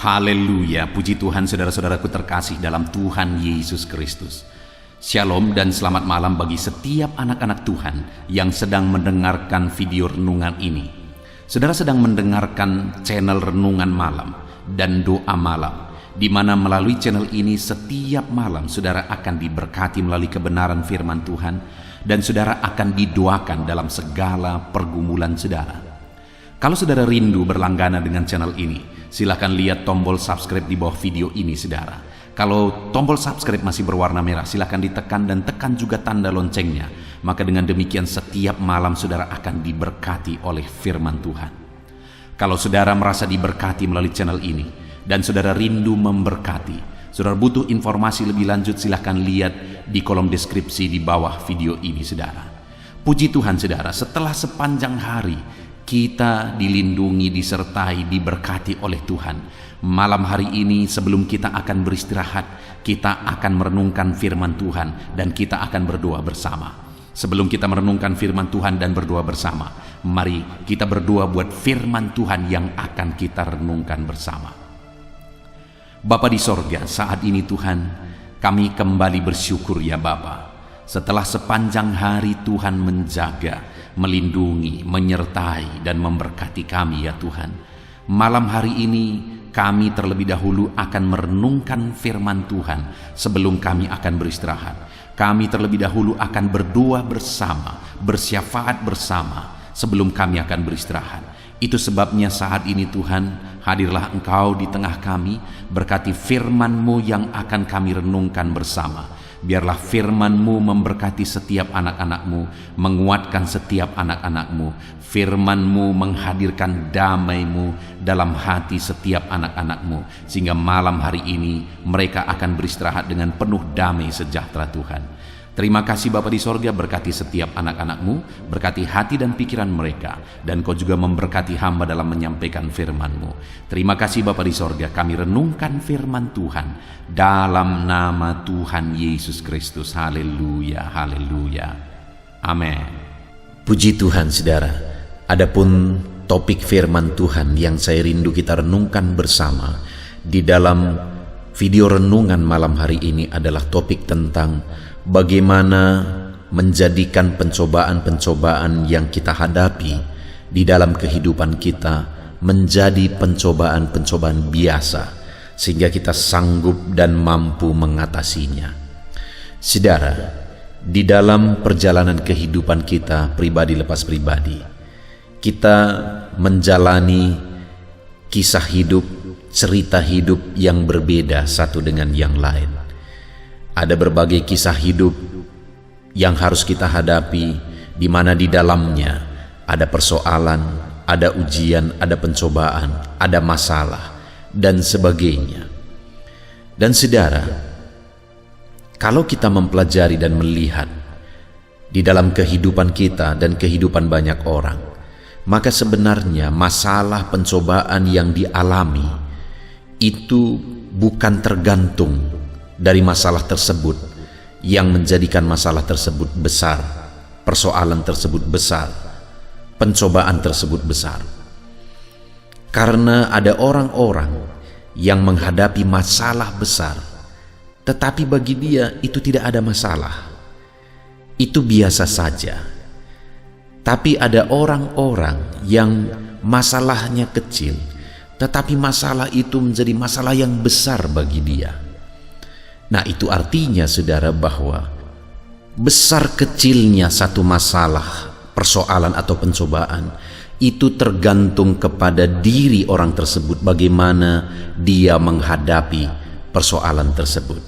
Haleluya, puji Tuhan saudara-saudaraku terkasih dalam Tuhan Yesus Kristus. Shalom dan selamat malam bagi setiap anak-anak Tuhan yang sedang mendengarkan video renungan ini. Saudara sedang mendengarkan channel Renungan Malam dan Doa Malam, di mana melalui channel ini setiap malam saudara akan diberkati melalui kebenaran firman Tuhan, dan saudara akan didoakan dalam segala pergumulan saudara. Kalau saudara rindu berlangganan dengan channel ini, silakan lihat tombol subscribe di bawah video ini saudara. Kalau tombol subscribe masih berwarna merah, silakan ditekan dan tekan juga tanda loncengnya. Maka dengan demikian setiap malam saudara akan diberkati oleh firman Tuhan. Kalau saudara merasa diberkati melalui channel ini dan saudara rindu memberkati, saudara butuh informasi lebih lanjut, silakan lihat di kolom deskripsi di bawah video ini saudara. Puji Tuhan saudara, setelah sepanjang hari kita dilindungi, disertai, diberkati oleh Tuhan. Malam hari ini sebelum kita akan beristirahat, kita akan merenungkan firman Tuhan dan kita akan berdoa bersama. Sebelum kita merenungkan firman Tuhan dan berdoa bersama, mari kita berdoa buat firman Tuhan yang akan kita renungkan bersama. Bapa di sorga, saat ini Tuhan, kami kembali bersyukur ya Bapa. Setelah sepanjang hari Tuhan menjaga, melindungi, menyertai, dan memberkati kami ya Tuhan. Malam hari ini kami terlebih dahulu akan merenungkan firman Tuhan sebelum kami akan beristirahat. Kami terlebih dahulu akan berdoa bersama, bersyafaat bersama sebelum kami akan beristirahat. Itu sebabnya saat ini Tuhan, hadirlah Engkau di tengah kami, berkati firman-Mu yang akan kami renungkan bersama. Biarlah firman-Mu memberkati setiap anak-anak-Mu, menguatkan setiap anak-anak-Mu. Firman-Mu menghadirkan damai-Mu dalam hati setiap anak-anak-Mu, sehingga malam hari ini mereka akan beristirahat dengan penuh damai sejahtera Tuhan. Terima kasih Bapa di sorga, berkati setiap anak-anak-Mu, berkati hati dan pikiran mereka, dan Kau juga memberkati hamba dalam menyampaikan firman-Mu. Terima kasih Bapa di sorga, kami renungkan firman Tuhan dalam nama Tuhan Yesus Kristus. Haleluya, haleluya, amin. Puji Tuhan saudara, adapun topik firman Tuhan yang saya rindu kita renungkan bersama di dalam video renungan malam hari ini adalah topik tentang bagaimana menjadikan pencobaan-pencobaan yang kita hadapi di dalam kehidupan kita menjadi pencobaan-pencobaan biasa, sehingga kita sanggup dan mampu mengatasinya. Saudara, di dalam perjalanan kehidupan kita pribadi lepas pribadi, kita menjalani kisah hidup, cerita hidup yang berbeda satu dengan yang lain. Ada berbagai kisah hidup yang harus kita hadapi, di mana di dalamnya ada persoalan, ada ujian, ada pencobaan, ada masalah, dan sebagainya. Dan saudara, kalau kita mempelajari dan melihat di dalam kehidupan kita dan kehidupan banyak orang, maka sebenarnya masalah pencobaan yang dialami itu bukan tergantung dari masalah tersebut yang menjadikan masalah tersebut besar, persoalan tersebut besar, pencobaan tersebut besar. Karena ada orang-orang yang menghadapi masalah besar, tetapi bagi dia itu tidak ada masalah, itu biasa saja. Tapi ada orang-orang yang masalahnya kecil, tetapi masalah itu menjadi masalah yang besar bagi dia. Nah, itu artinya saudara bahwa besar kecilnya satu masalah, persoalan atau pencobaan itu tergantung kepada diri orang tersebut, bagaimana dia menghadapi persoalan tersebut.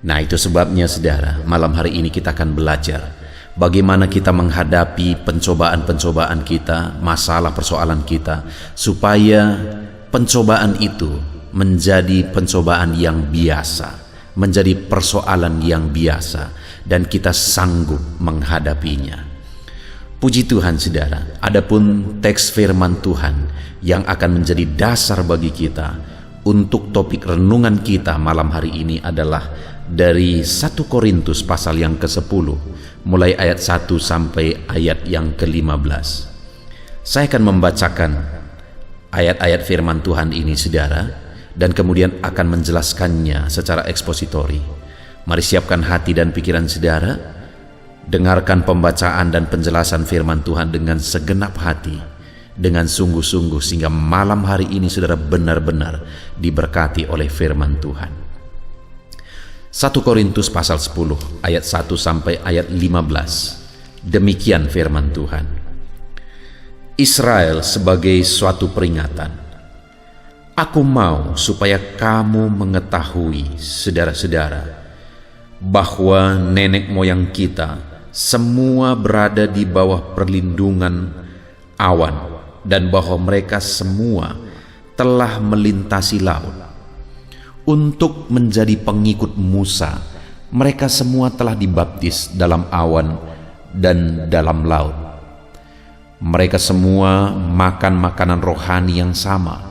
Nah, itu sebabnya saudara, malam hari ini kita akan belajar bagaimana kita menghadapi pencobaan-pencobaan kita, masalah persoalan kita, supaya pencobaan itu menjadi pencobaan yang biasa, menjadi persoalan yang biasa, dan kita sanggup menghadapinya. Puji Tuhan saudara, adapun teks firman Tuhan yang akan menjadi dasar bagi kita untuk topik renungan kita malam hari ini adalah dari 1 Korintus pasal yang ke-10, mulai ayat 1 sampai ayat yang ke-15. Saya akan membacakan ayat-ayat firman Tuhan ini saudara, dan kemudian akan menjelaskannya secara ekspositori. Mari siapkan hati dan pikiran saudara, dengarkan pembacaan dan penjelasan firman Tuhan dengan segenap hati, dengan sungguh-sungguh, sehingga malam hari ini saudara benar-benar diberkati oleh firman Tuhan. 1 Korintus pasal 10 ayat 1 sampai ayat 15. Demikian firman Tuhan. Israel sebagai suatu peringatan. Aku mau supaya kamu mengetahui, saudara-saudara, bahwa nenek moyang kita semua berada di bawah perlindungan awan, dan bahwa mereka semua telah melintasi laut. Untuk menjadi pengikut Musa, mereka semua telah dibaptis dalam awan dan dalam laut. Mereka semua makan makanan rohani yang sama,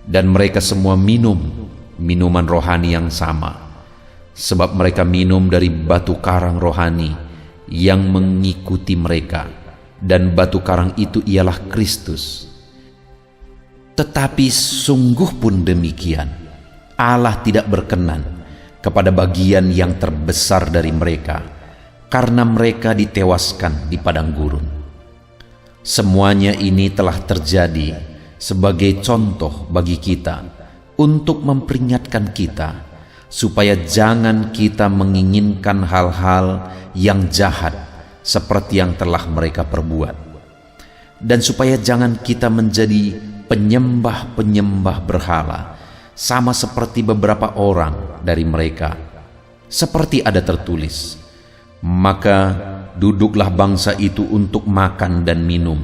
dan mereka semua minum minuman rohani yang sama, sebab mereka minum dari batu karang rohani yang mengikuti mereka, dan batu karang itu ialah Kristus. Tetapi sungguh pun demikian, Allah tidak berkenan kepada bagian yang terbesar dari mereka, karena mereka ditewaskan di padang gurun. Semuanya ini telah terjadi sebagai contoh bagi kita, untuk memperingatkan kita, supaya jangan kita menginginkan hal-hal yang jahat seperti yang telah mereka perbuat, dan supaya jangan kita menjadi penyembah-penyembah berhala, sama seperti beberapa orang dari mereka. Seperti ada tertulis, maka duduklah bangsa itu untuk makan dan minum,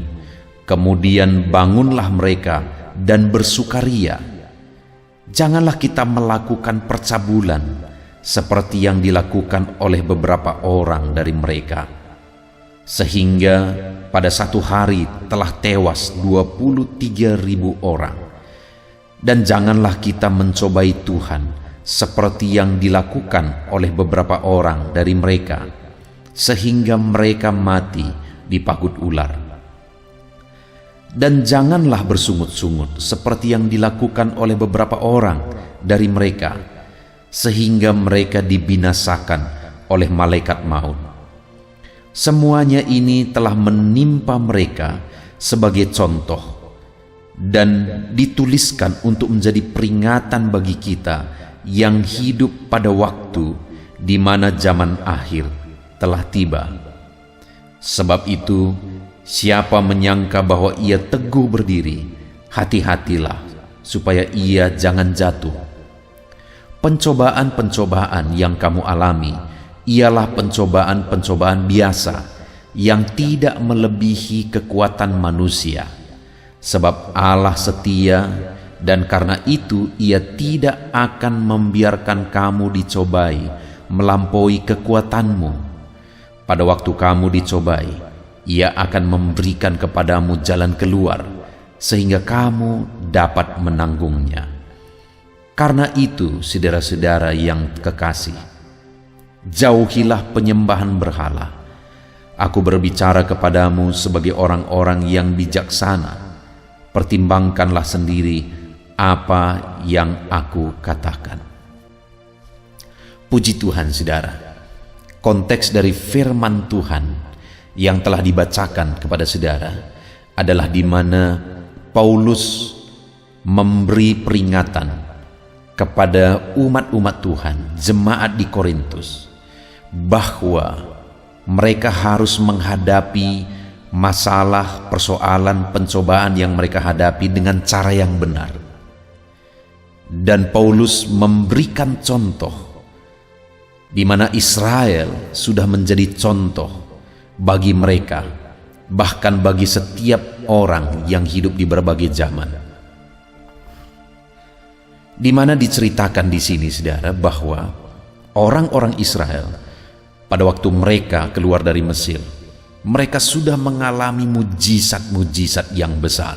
kemudian bangunlah mereka dan bersukaria. Janganlah kita melakukan percabulan seperti yang dilakukan oleh beberapa orang dari mereka, sehingga pada satu hari telah tewas 23.000 orang. Dan janganlah kita mencobai Tuhan seperti yang dilakukan oleh beberapa orang dari mereka, sehingga mereka mati dipagut ular. Dan janganlah bersungut-sungut seperti yang dilakukan oleh beberapa orang dari mereka, sehingga mereka dibinasakan oleh malaikat maut. Semuanya ini telah menimpa mereka sebagai contoh, dan dituliskan untuk menjadi peringatan bagi kita yang hidup pada waktu di mana zaman akhir telah tiba. Sebab itu, siapa menyangka bahwa ia teguh berdiri, hati-hatilah supaya ia jangan jatuh. Pencobaan-pencobaan yang kamu alami ialah pencobaan-pencobaan biasa yang tidak melebihi kekuatan manusia. Sebab Allah setia, dan karena itu Ia tidak akan membiarkan kamu dicobai melampaui kekuatanmu. Pada waktu kamu dicobai, Ia akan memberikan kepadamu jalan keluar, sehingga kamu dapat menanggungnya. Karena itu, saudara-saudara yang kekasih, jauhilah penyembahan berhala. Aku berbicara kepadamu sebagai orang-orang yang bijaksana. Pertimbangkanlah sendiri apa yang aku katakan. Puji Tuhan, saudara. Konteks dari firman Tuhan yang telah dibacakan kepada saudara adalah di mana Paulus memberi peringatan kepada umat-umat Tuhan, jemaat di Korintus, bahwa mereka harus menghadapi masalah, persoalan, pencobaan yang mereka hadapi dengan cara yang benar. Dan Paulus memberikan contoh di mana Israel sudah menjadi contoh bagi mereka, bahkan bagi setiap orang yang hidup di berbagai zaman. Di mana diceritakan di sini, saudara, bahwa orang-orang Israel pada waktu mereka keluar dari Mesir, mereka sudah mengalami mujizat-mujizat yang besar.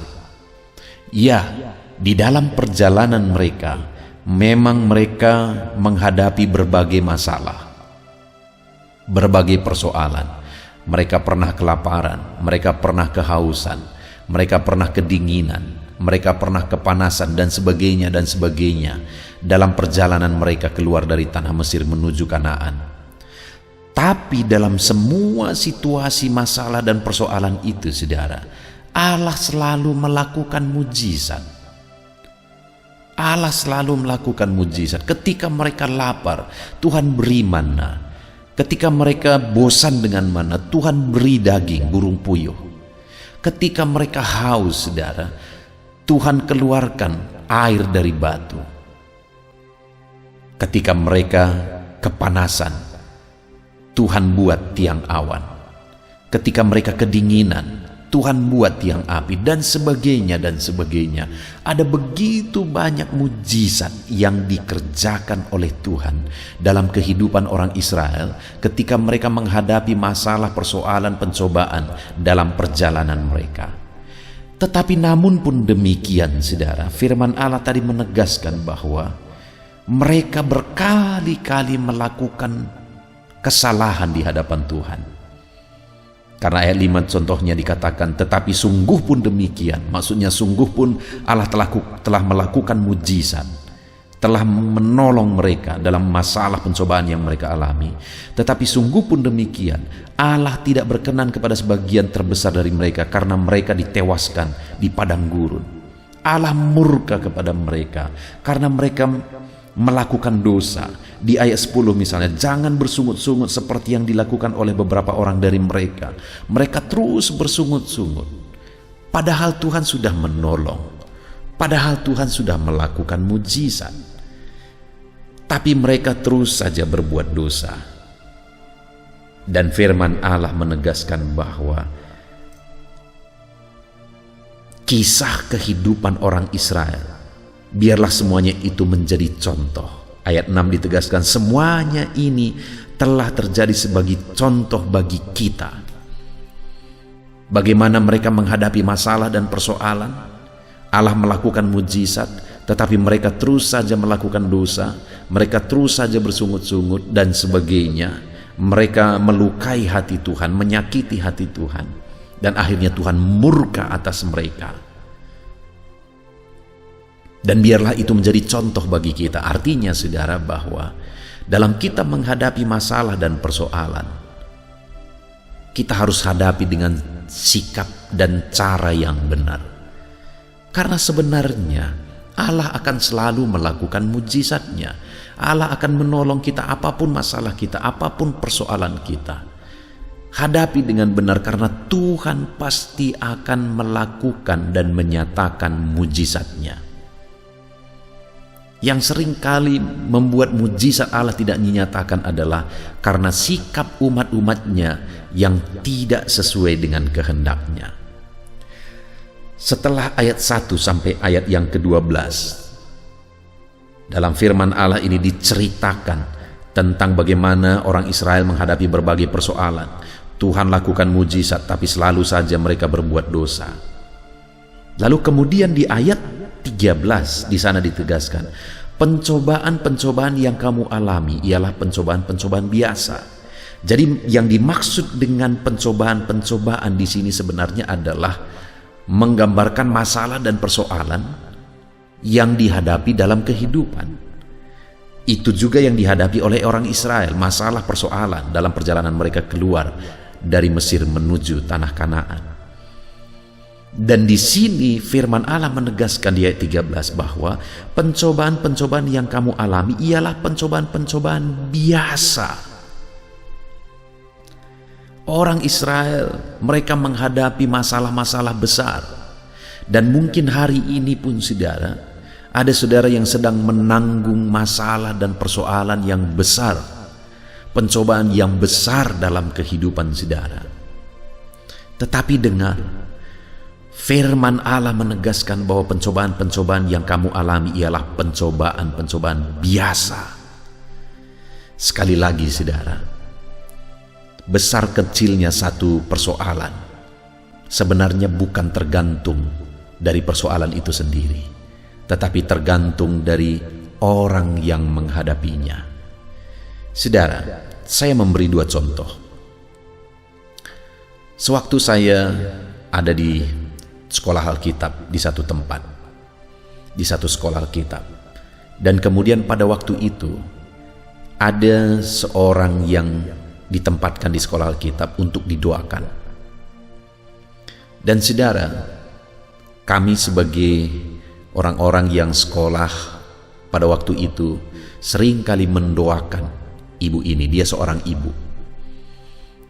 Ya, di dalam perjalanan mereka, memang mereka menghadapi berbagai masalah, berbagai persoalan. Mereka pernah kelaparan, mereka pernah kehausan, mereka pernah kedinginan, mereka pernah kepanasan dan sebagainya dalam perjalanan mereka keluar dari tanah Mesir menuju Kanaan. Tapi dalam semua situasi masalah dan persoalan itu, saudara, Allah selalu melakukan mujizat. Allah selalu melakukan mujizat. Ketika mereka lapar, Tuhan beri mana. Ketika mereka bosan dengan mana, Tuhan beri daging burung puyuh. Ketika mereka haus, saudara, Tuhan keluarkan air dari batu. Ketika mereka kepanasan, Tuhan buat tiang awan. Ketika mereka kedinginan, Tuhan buat tiang api, dan sebagainya. Ada begitu banyak mujizat yang dikerjakan oleh Tuhan dalam kehidupan orang Israel ketika mereka menghadapi masalah, persoalan, pencobaan dalam perjalanan mereka. Tetapi namun pun demikian, saudara, firman Allah tadi menegaskan bahwa mereka berkali-kali melakukan kesalahan di hadapan Tuhan. Karena ayat 5 contohnya dikatakan, tetapi sungguh pun demikian. Maksudnya sungguh pun Allah telah melakukan mujizat, telah menolong mereka dalam masalah pencobaan yang mereka alami. Tetapi sungguh pun demikian, Allah tidak berkenan kepada sebagian terbesar dari mereka karena mereka ditewaskan di padang gurun. Allah murka kepada mereka karena mereka melakukan dosa. Di ayat 10 misalnya, jangan bersungut-sungut seperti yang dilakukan oleh beberapa orang dari mereka. Mereka terus bersungut-sungut. Padahal Tuhan sudah menolong. Padahal Tuhan sudah melakukan mujizat. Tapi mereka terus saja berbuat dosa. Dan firman Allah menegaskan bahwa kisah kehidupan orang Israel, biarlah semuanya itu menjadi contoh. Ayat 6 ditegaskan, semuanya ini telah terjadi sebagai contoh bagi kita. Bagaimana mereka menghadapi masalah dan persoalan. Allah melakukan mujizat, tetapi mereka terus saja melakukan dosa. Mereka terus saja bersungut-sungut dan sebagainya. Mereka melukai hati Tuhan, menyakiti hati Tuhan. Dan akhirnya Tuhan murka atas mereka. Dan biarlah itu menjadi contoh bagi kita. Artinya, saudara, bahwa dalam kita menghadapi masalah dan persoalan, kita harus hadapi dengan sikap dan cara yang benar. Karena sebenarnya Allah akan selalu melakukan mujizatnya. Allah akan menolong kita apapun masalah kita, apapun persoalan kita. Hadapi dengan benar karena Tuhan pasti akan melakukan dan menyatakan mujizatnya. Yang seringkali membuat mujizat Allah tidak dinyatakan adalah karena sikap umat-umatnya yang tidak sesuai dengan kehendaknya. Setelah ayat 1 sampai ayat yang ke-12, dalam firman Allah ini diceritakan tentang bagaimana orang Israel menghadapi berbagai persoalan. Tuhan lakukan mujizat, tapi selalu saja mereka berbuat dosa. Lalu kemudian di ayat 13 di sana ditegaskan, pencobaan-pencobaan yang kamu alami ialah pencobaan-pencobaan biasa. Jadi yang dimaksud dengan pencobaan-pencobaan di sini sebenarnya adalah menggambarkan masalah dan persoalan yang dihadapi dalam kehidupan. Itu juga yang dihadapi oleh orang Israel, masalah persoalan dalam perjalanan mereka keluar dari Mesir menuju tanah Kanaan. Dan di sini firman Allah menegaskan di ayat 13 bahwa pencobaan-pencobaan yang kamu alami ialah pencobaan-pencobaan biasa. Orang Israel, mereka menghadapi masalah-masalah besar. Dan mungkin hari ini pun, saudara, ada saudara yang sedang menanggung masalah dan persoalan yang besar, pencobaan yang besar dalam kehidupan saudara. Tetapi dengar, firman Allah menegaskan bahwa pencobaan-pencobaan yang kamu alami ialah pencobaan-pencobaan biasa. Sekali lagi, saudara, besar kecilnya satu persoalan sebenarnya bukan tergantung dari persoalan itu sendiri, tetapi tergantung dari orang yang menghadapinya. Saudara, saya memberi dua contoh. Sewaktu saya ada di sekolah Alkitab di satu tempat, di satu sekolah Alkitab. Dan kemudian pada waktu itu ada seorang yang ditempatkan di sekolah Alkitab untuk didoakan. Dan saudara, kami sebagai orang-orang yang sekolah pada waktu itu seringkali mendoakan ibu ini. Dia seorang ibu.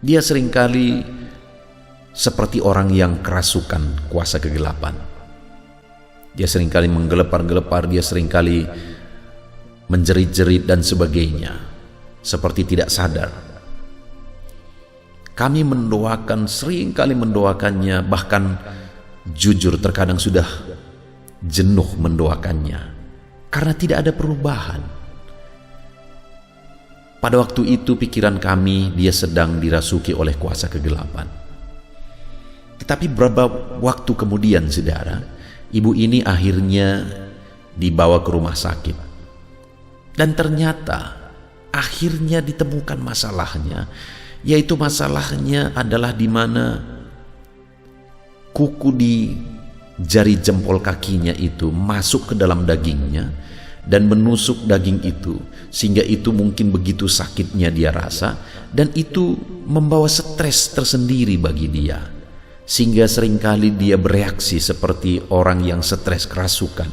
Dia seringkali seperti orang yang kerasukan kuasa kegelapan. Dia seringkali menggelepar-gelepar, dia seringkali menjerit-jerit dan sebagainya, seperti tidak sadar. Kami mendoakan, seringkali mendoakannya, bahkan jujur terkadang sudah jenuh mendoakannya, karena tidak ada perubahan. Pada waktu itu pikiran kami, dia sedang dirasuki oleh kuasa kegelapan. Tetapi beberapa waktu kemudian, saudara, ibu ini akhirnya dibawa ke rumah sakit. Dan ternyata akhirnya ditemukan masalahnya, yaitu masalahnya adalah di mana kuku di jari jempol kakinya itu masuk ke dalam dagingnya dan menusuk daging itu, sehingga itu mungkin begitu sakitnya dia rasa, dan itu membawa stres tersendiri bagi dia, sehingga seringkali dia bereaksi seperti orang yang stres kerasukan.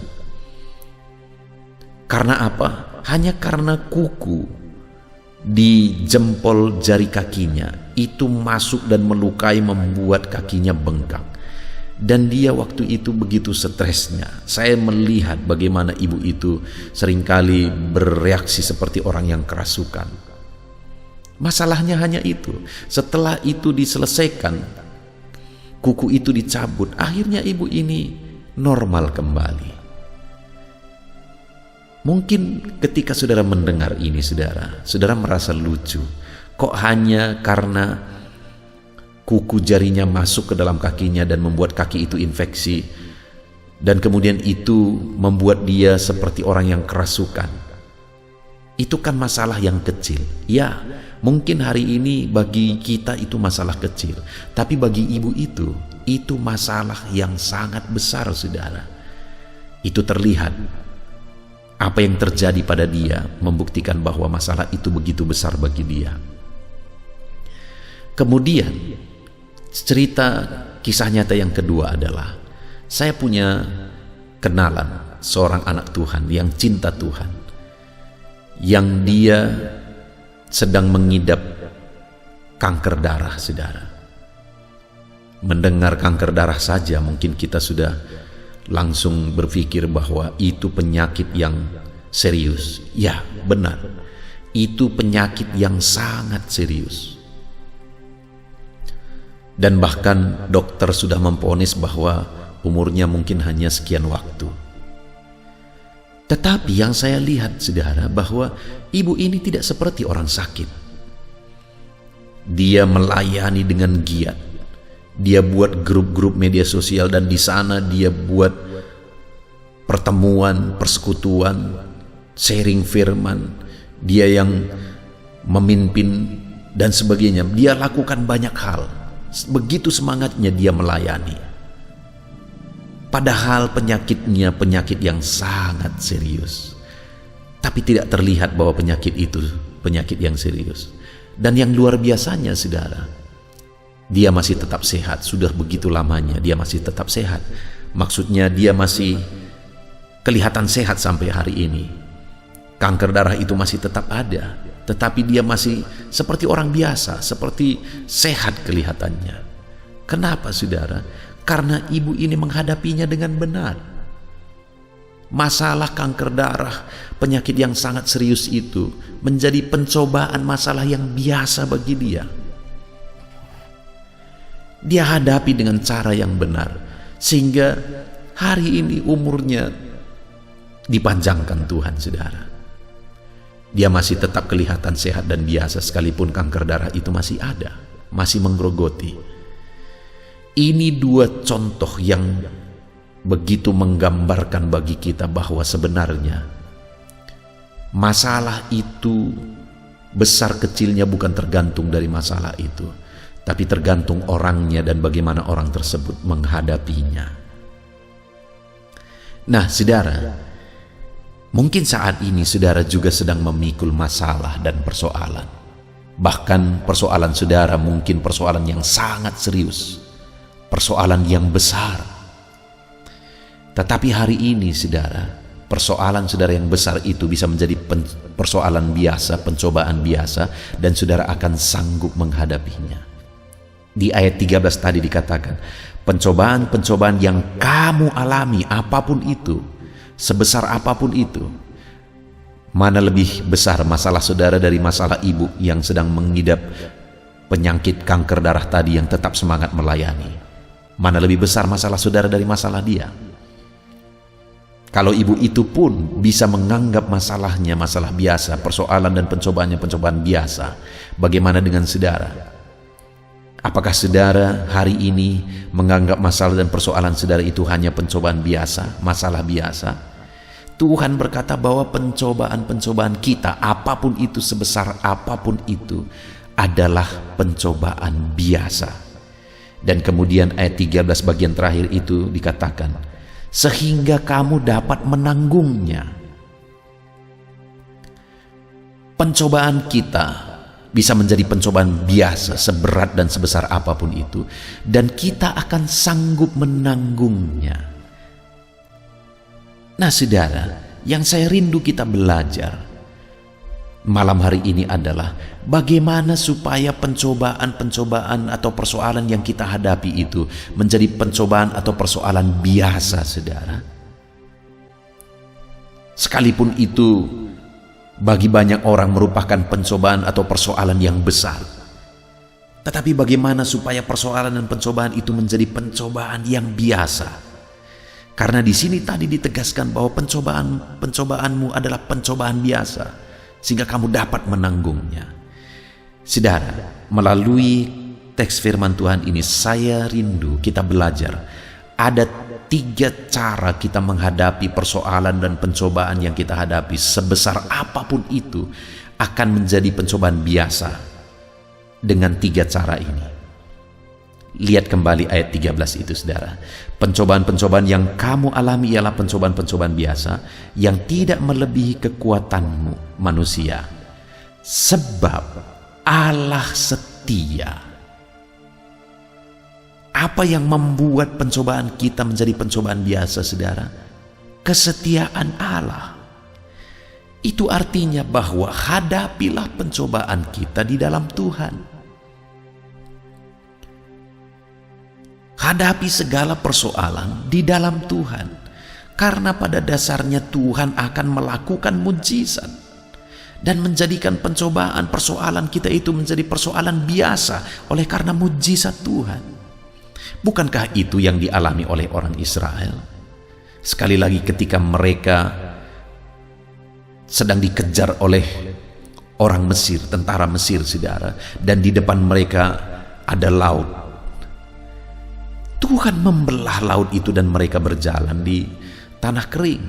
Karena apa? Hanya karena kuku di jempol jari kakinya itu masuk dan melukai, membuat kakinya bengkak. Dan dia waktu itu begitu stresnya. Saya melihat bagaimana ibu itu seringkali bereaksi seperti orang yang kerasukan. Masalahnya hanya itu. Setelah itu diselesaikan, kuku itu dicabut, akhirnya ibu ini normal kembali. Mungkin ketika saudara mendengar ini, saudara merasa lucu. Kok hanya karena kuku jarinya masuk ke dalam kakinya dan membuat kaki itu infeksi, dan kemudian itu membuat dia seperti orang yang kerasukan. Itu kan masalah yang kecil. Ya, mungkin hari ini bagi kita itu masalah kecil, tapi bagi ibu itu masalah yang sangat besar, saudara. Itu terlihat. Apa yang terjadi pada dia membuktikan bahwa masalah itu begitu besar bagi dia. Kemudian cerita kisah nyata yang kedua adalah, saya punya kenalan seorang anak Tuhan yang cinta Tuhan, yang dia sedang mengidap kanker darah, saudara. Mendengar kanker darah saja mungkin kita sudah langsung berpikir bahwa itu penyakit yang serius. Ya, benar. Itu penyakit yang sangat serius. Dan bahkan dokter sudah memvonis bahwa umurnya mungkin hanya sekian waktu. Tetapi yang saya lihat, saudara, bahwa ibu ini tidak seperti orang sakit. Dia melayani dengan giat. Dia buat grup-grup media sosial, dan di sana dia buat pertemuan, persekutuan, sharing firman. Dia yang memimpin dan sebagainya. Dia lakukan banyak hal. Begitu semangatnya dia melayani. Padahal penyakitnya penyakit yang sangat serius. Tapi tidak terlihat bahwa penyakit itu penyakit yang serius. Dan yang luar biasanya, saudara, dia masih tetap sehat. Sudah begitu lamanya dia masih tetap sehat. Maksudnya dia masih kelihatan sehat sampai hari ini. Kanker darah itu masih tetap ada, tetapi dia masih seperti orang biasa, seperti sehat kelihatannya. Kenapa, saudara? Karena ibu ini menghadapinya dengan benar. Masalah kanker darah, penyakit yang sangat serius itu menjadi pencobaan, masalah yang biasa bagi dia. Dia hadapi dengan cara yang benar, sehingga hari ini umurnya dipanjangkan Tuhan, saudara. Dia masih tetap kelihatan sehat dan biasa, sekalipun kanker darah itu masih ada, masih menggerogoti. Ini dua contoh yang begitu menggambarkan bagi kita bahwa sebenarnya masalah itu besar kecilnya bukan tergantung dari masalah itu, tapi tergantung orangnya dan bagaimana orang tersebut menghadapinya. Nah, saudara, mungkin saat ini saudara juga sedang memikul masalah dan persoalan. Bahkan persoalan saudara mungkin persoalan yang sangat serius, persoalan yang besar. Tetapi hari ini saudara, persoalan saudara yang besar itu bisa menjadi persoalan biasa, pencobaan biasa, dan saudara akan sanggup menghadapinya. Di ayat 13 tadi dikatakan, pencobaan-pencobaan yang kamu alami, apapun itu, sebesar apapun itu. Mana lebih besar masalah saudara dari masalah ibu yang sedang mengidap penyakit kanker darah tadi yang tetap semangat melayani? Mana lebih besar masalah saudara dari masalah dia? Kalau ibu itu pun bisa menganggap masalahnya masalah biasa, persoalan dan pencobaannya pencobaan biasa, bagaimana dengan saudara? Apakah saudara hari ini menganggap masalah dan persoalan saudara itu hanya pencobaan biasa, masalah biasa? Tuhan berkata bahwa pencobaan-pencobaan kita, apapun itu, sebesar apapun itu, adalah pencobaan biasa. Dan kemudian ayat 13 bagian terakhir itu dikatakan, sehingga kamu dapat menanggungnya. Pencobaan kita bisa menjadi pencobaan biasa, seberat dan sebesar apapun itu, dan kita akan sanggup menanggungnya. Nah saudara, yang saya rindu kita belajar malam hari ini adalah bagaimana supaya pencobaan-pencobaan atau persoalan yang kita hadapi itu menjadi pencobaan atau persoalan biasa, saudara. Sekalipun itu bagi banyak orang merupakan pencobaan atau persoalan yang besar, tetapi bagaimana supaya persoalan dan pencobaan itu menjadi pencobaan yang biasa? Karena di sini tadi ditegaskan bahwa pencobaanmu adalah pencobaan biasa, sehingga kamu dapat menanggungnya. Saudara, melalui teks firman Tuhan ini saya rindu kita belajar ada 3 cara kita menghadapi persoalan dan pencobaan yang kita hadapi, sebesar apapun itu akan menjadi pencobaan biasa dengan 3 cara ini. Lihat kembali ayat 13 itu, saudara. Pencobaan-pencobaan yang kamu alami ialah pencobaan-pencobaan biasa yang tidak melebihi kekuatanmu manusia, sebab Allah setia. Apa yang membuat pencobaan kita menjadi pencobaan biasa, saudara? Kesetiaan Allah. Itu artinya bahwa hadapilah pencobaan kita di dalam Tuhan. Hadapi segala persoalan di dalam Tuhan. Karena pada dasarnya Tuhan akan melakukan mujizat dan menjadikan pencobaan persoalan kita itu menjadi persoalan biasa oleh karena mujizat Tuhan. Bukankah itu yang dialami oleh orang Israel? Sekali lagi ketika mereka sedang dikejar oleh orang Mesir, tentara Mesir, saudara, dan di depan mereka ada laut. Tuhan membelah laut itu dan mereka berjalan di tanah kering.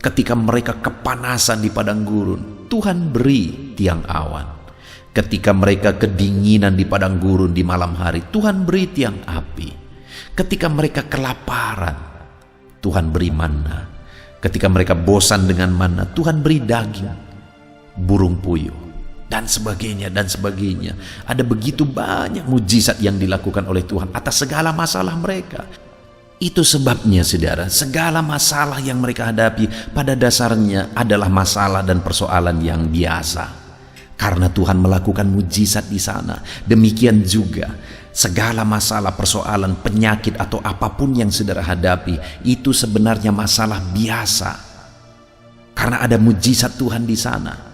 Ketika mereka kepanasan di padang gurun, Tuhan beri tiang awan. Ketika mereka kedinginan di padang gurun di malam hari, Tuhan beri tiang api. Ketika mereka kelaparan, Tuhan beri manna. Ketika mereka bosan dengan manna, Tuhan beri daging burung puyuh, dan sebagainya dan sebagainya. Ada begitu banyak mujizat yang dilakukan oleh Tuhan atas segala masalah mereka. Itu sebabnya, saudara, segala masalah yang mereka hadapi pada dasarnya adalah masalah dan persoalan yang biasa. Karena Tuhan melakukan mujizat di sana. Demikian juga segala masalah, persoalan, penyakit atau apapun yang saudara hadapi itu sebenarnya masalah biasa. Karena ada mujizat Tuhan di sana.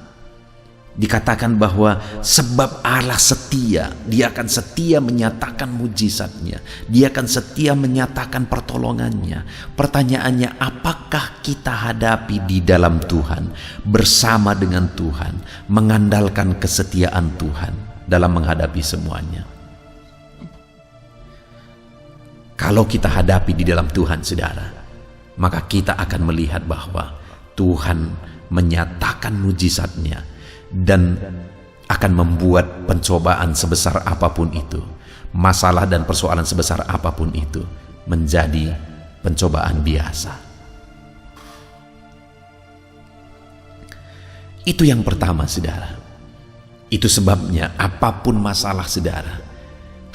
Dikatakan bahwa sebab Allah setia, Dia akan setia menyatakan mujizatnya, Dia akan setia menyatakan pertolongannya. Pertanyaannya, apakah kita hadapi di dalam Tuhan, bersama dengan Tuhan, mengandalkan kesetiaan Tuhan dalam menghadapi semuanya? Kalau kita hadapi di dalam Tuhan, saudara, maka kita akan melihat bahwa Tuhan menyatakan mujizatnya dan akan membuat pencobaan sebesar apapun itu, masalah dan persoalan sebesar apapun itu menjadi pencobaan biasa. Itu yang pertama, saudara. Itu sebabnya apapun masalah saudara,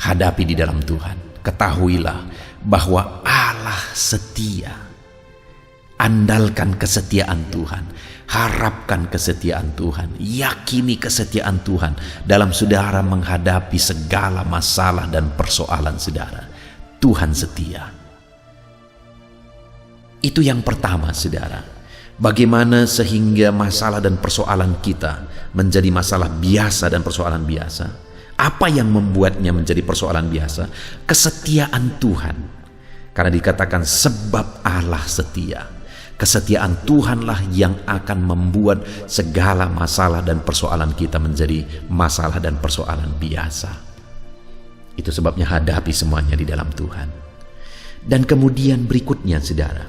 hadapi di dalam Tuhan. Ketahuilah bahwa Allah setia. Andalkan kesetiaan Tuhan, harapkan kesetiaan Tuhan, yakini kesetiaan Tuhan dalam saudara menghadapi segala masalah dan persoalan saudara. Tuhan setia. Itu yang pertama, saudara. Bagaimana sehingga masalah dan persoalan kita menjadi masalah biasa dan persoalan biasa? Apa yang membuatnya menjadi persoalan biasa? Kesetiaan Tuhan. Karena dikatakan sebab Allah setia. Kesetiaan Tuhanlah yang akan membuat segala masalah dan persoalan kita menjadi masalah dan persoalan biasa. Itu sebabnya hadapi semuanya di dalam Tuhan. Dan kemudian berikutnya, saudara,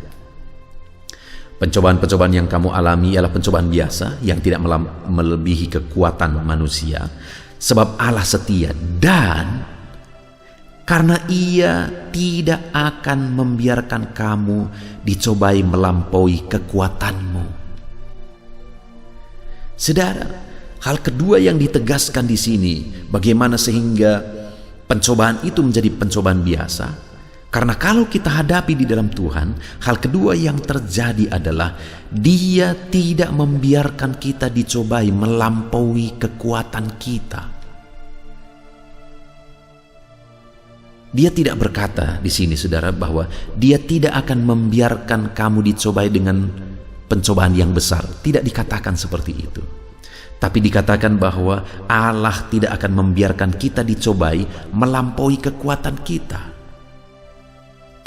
pencobaan-pencobaan yang kamu alami ialah pencobaan biasa yang tidak melebihi kekuatan manusia, sebab Allah setia dan karena Ia tidak akan membiarkan kamu dicobai melampaui kekuatanmu. Saudara, hal kedua yang ditegaskan di sini, bagaimana sehingga pencobaan itu menjadi pencobaan biasa? Karena kalau kita hadapi di dalam Tuhan, hal kedua yang terjadi adalah Dia tidak membiarkan kita dicobai melampaui kekuatan kita. Dia tidak berkata di sini, saudara, bahwa Dia tidak akan membiarkan kamu dicobai dengan pencobaan yang besar. Tidak dikatakan seperti itu. Tapi dikatakan bahwa Allah tidak akan membiarkan kita dicobai melampaui kekuatan kita.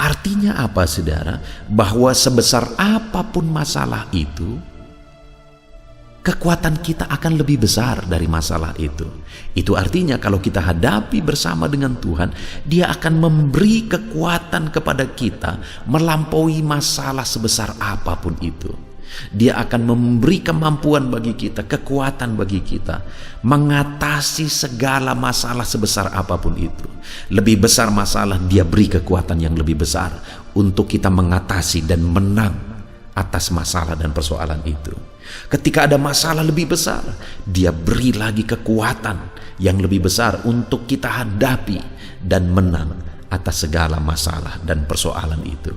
Artinya apa, saudara? Bahwa sebesar apapun masalah itu, kekuatan kita akan lebih besar dari masalah itu. Itu artinya kalau kita hadapi bersama dengan Tuhan, Dia akan memberi kekuatan kepada kita melampaui masalah sebesar apapun itu. Dia akan memberi kemampuan bagi kita, kekuatan bagi kita mengatasi segala masalah sebesar apapun itu. Lebih besar masalah, Dia beri kekuatan yang lebih besar untuk kita mengatasi dan menang atas masalah dan persoalan itu. Ketika ada masalah lebih besar, Dia beri lagi kekuatan yang lebih besar untuk kita hadapi dan menang atas segala masalah dan persoalan itu.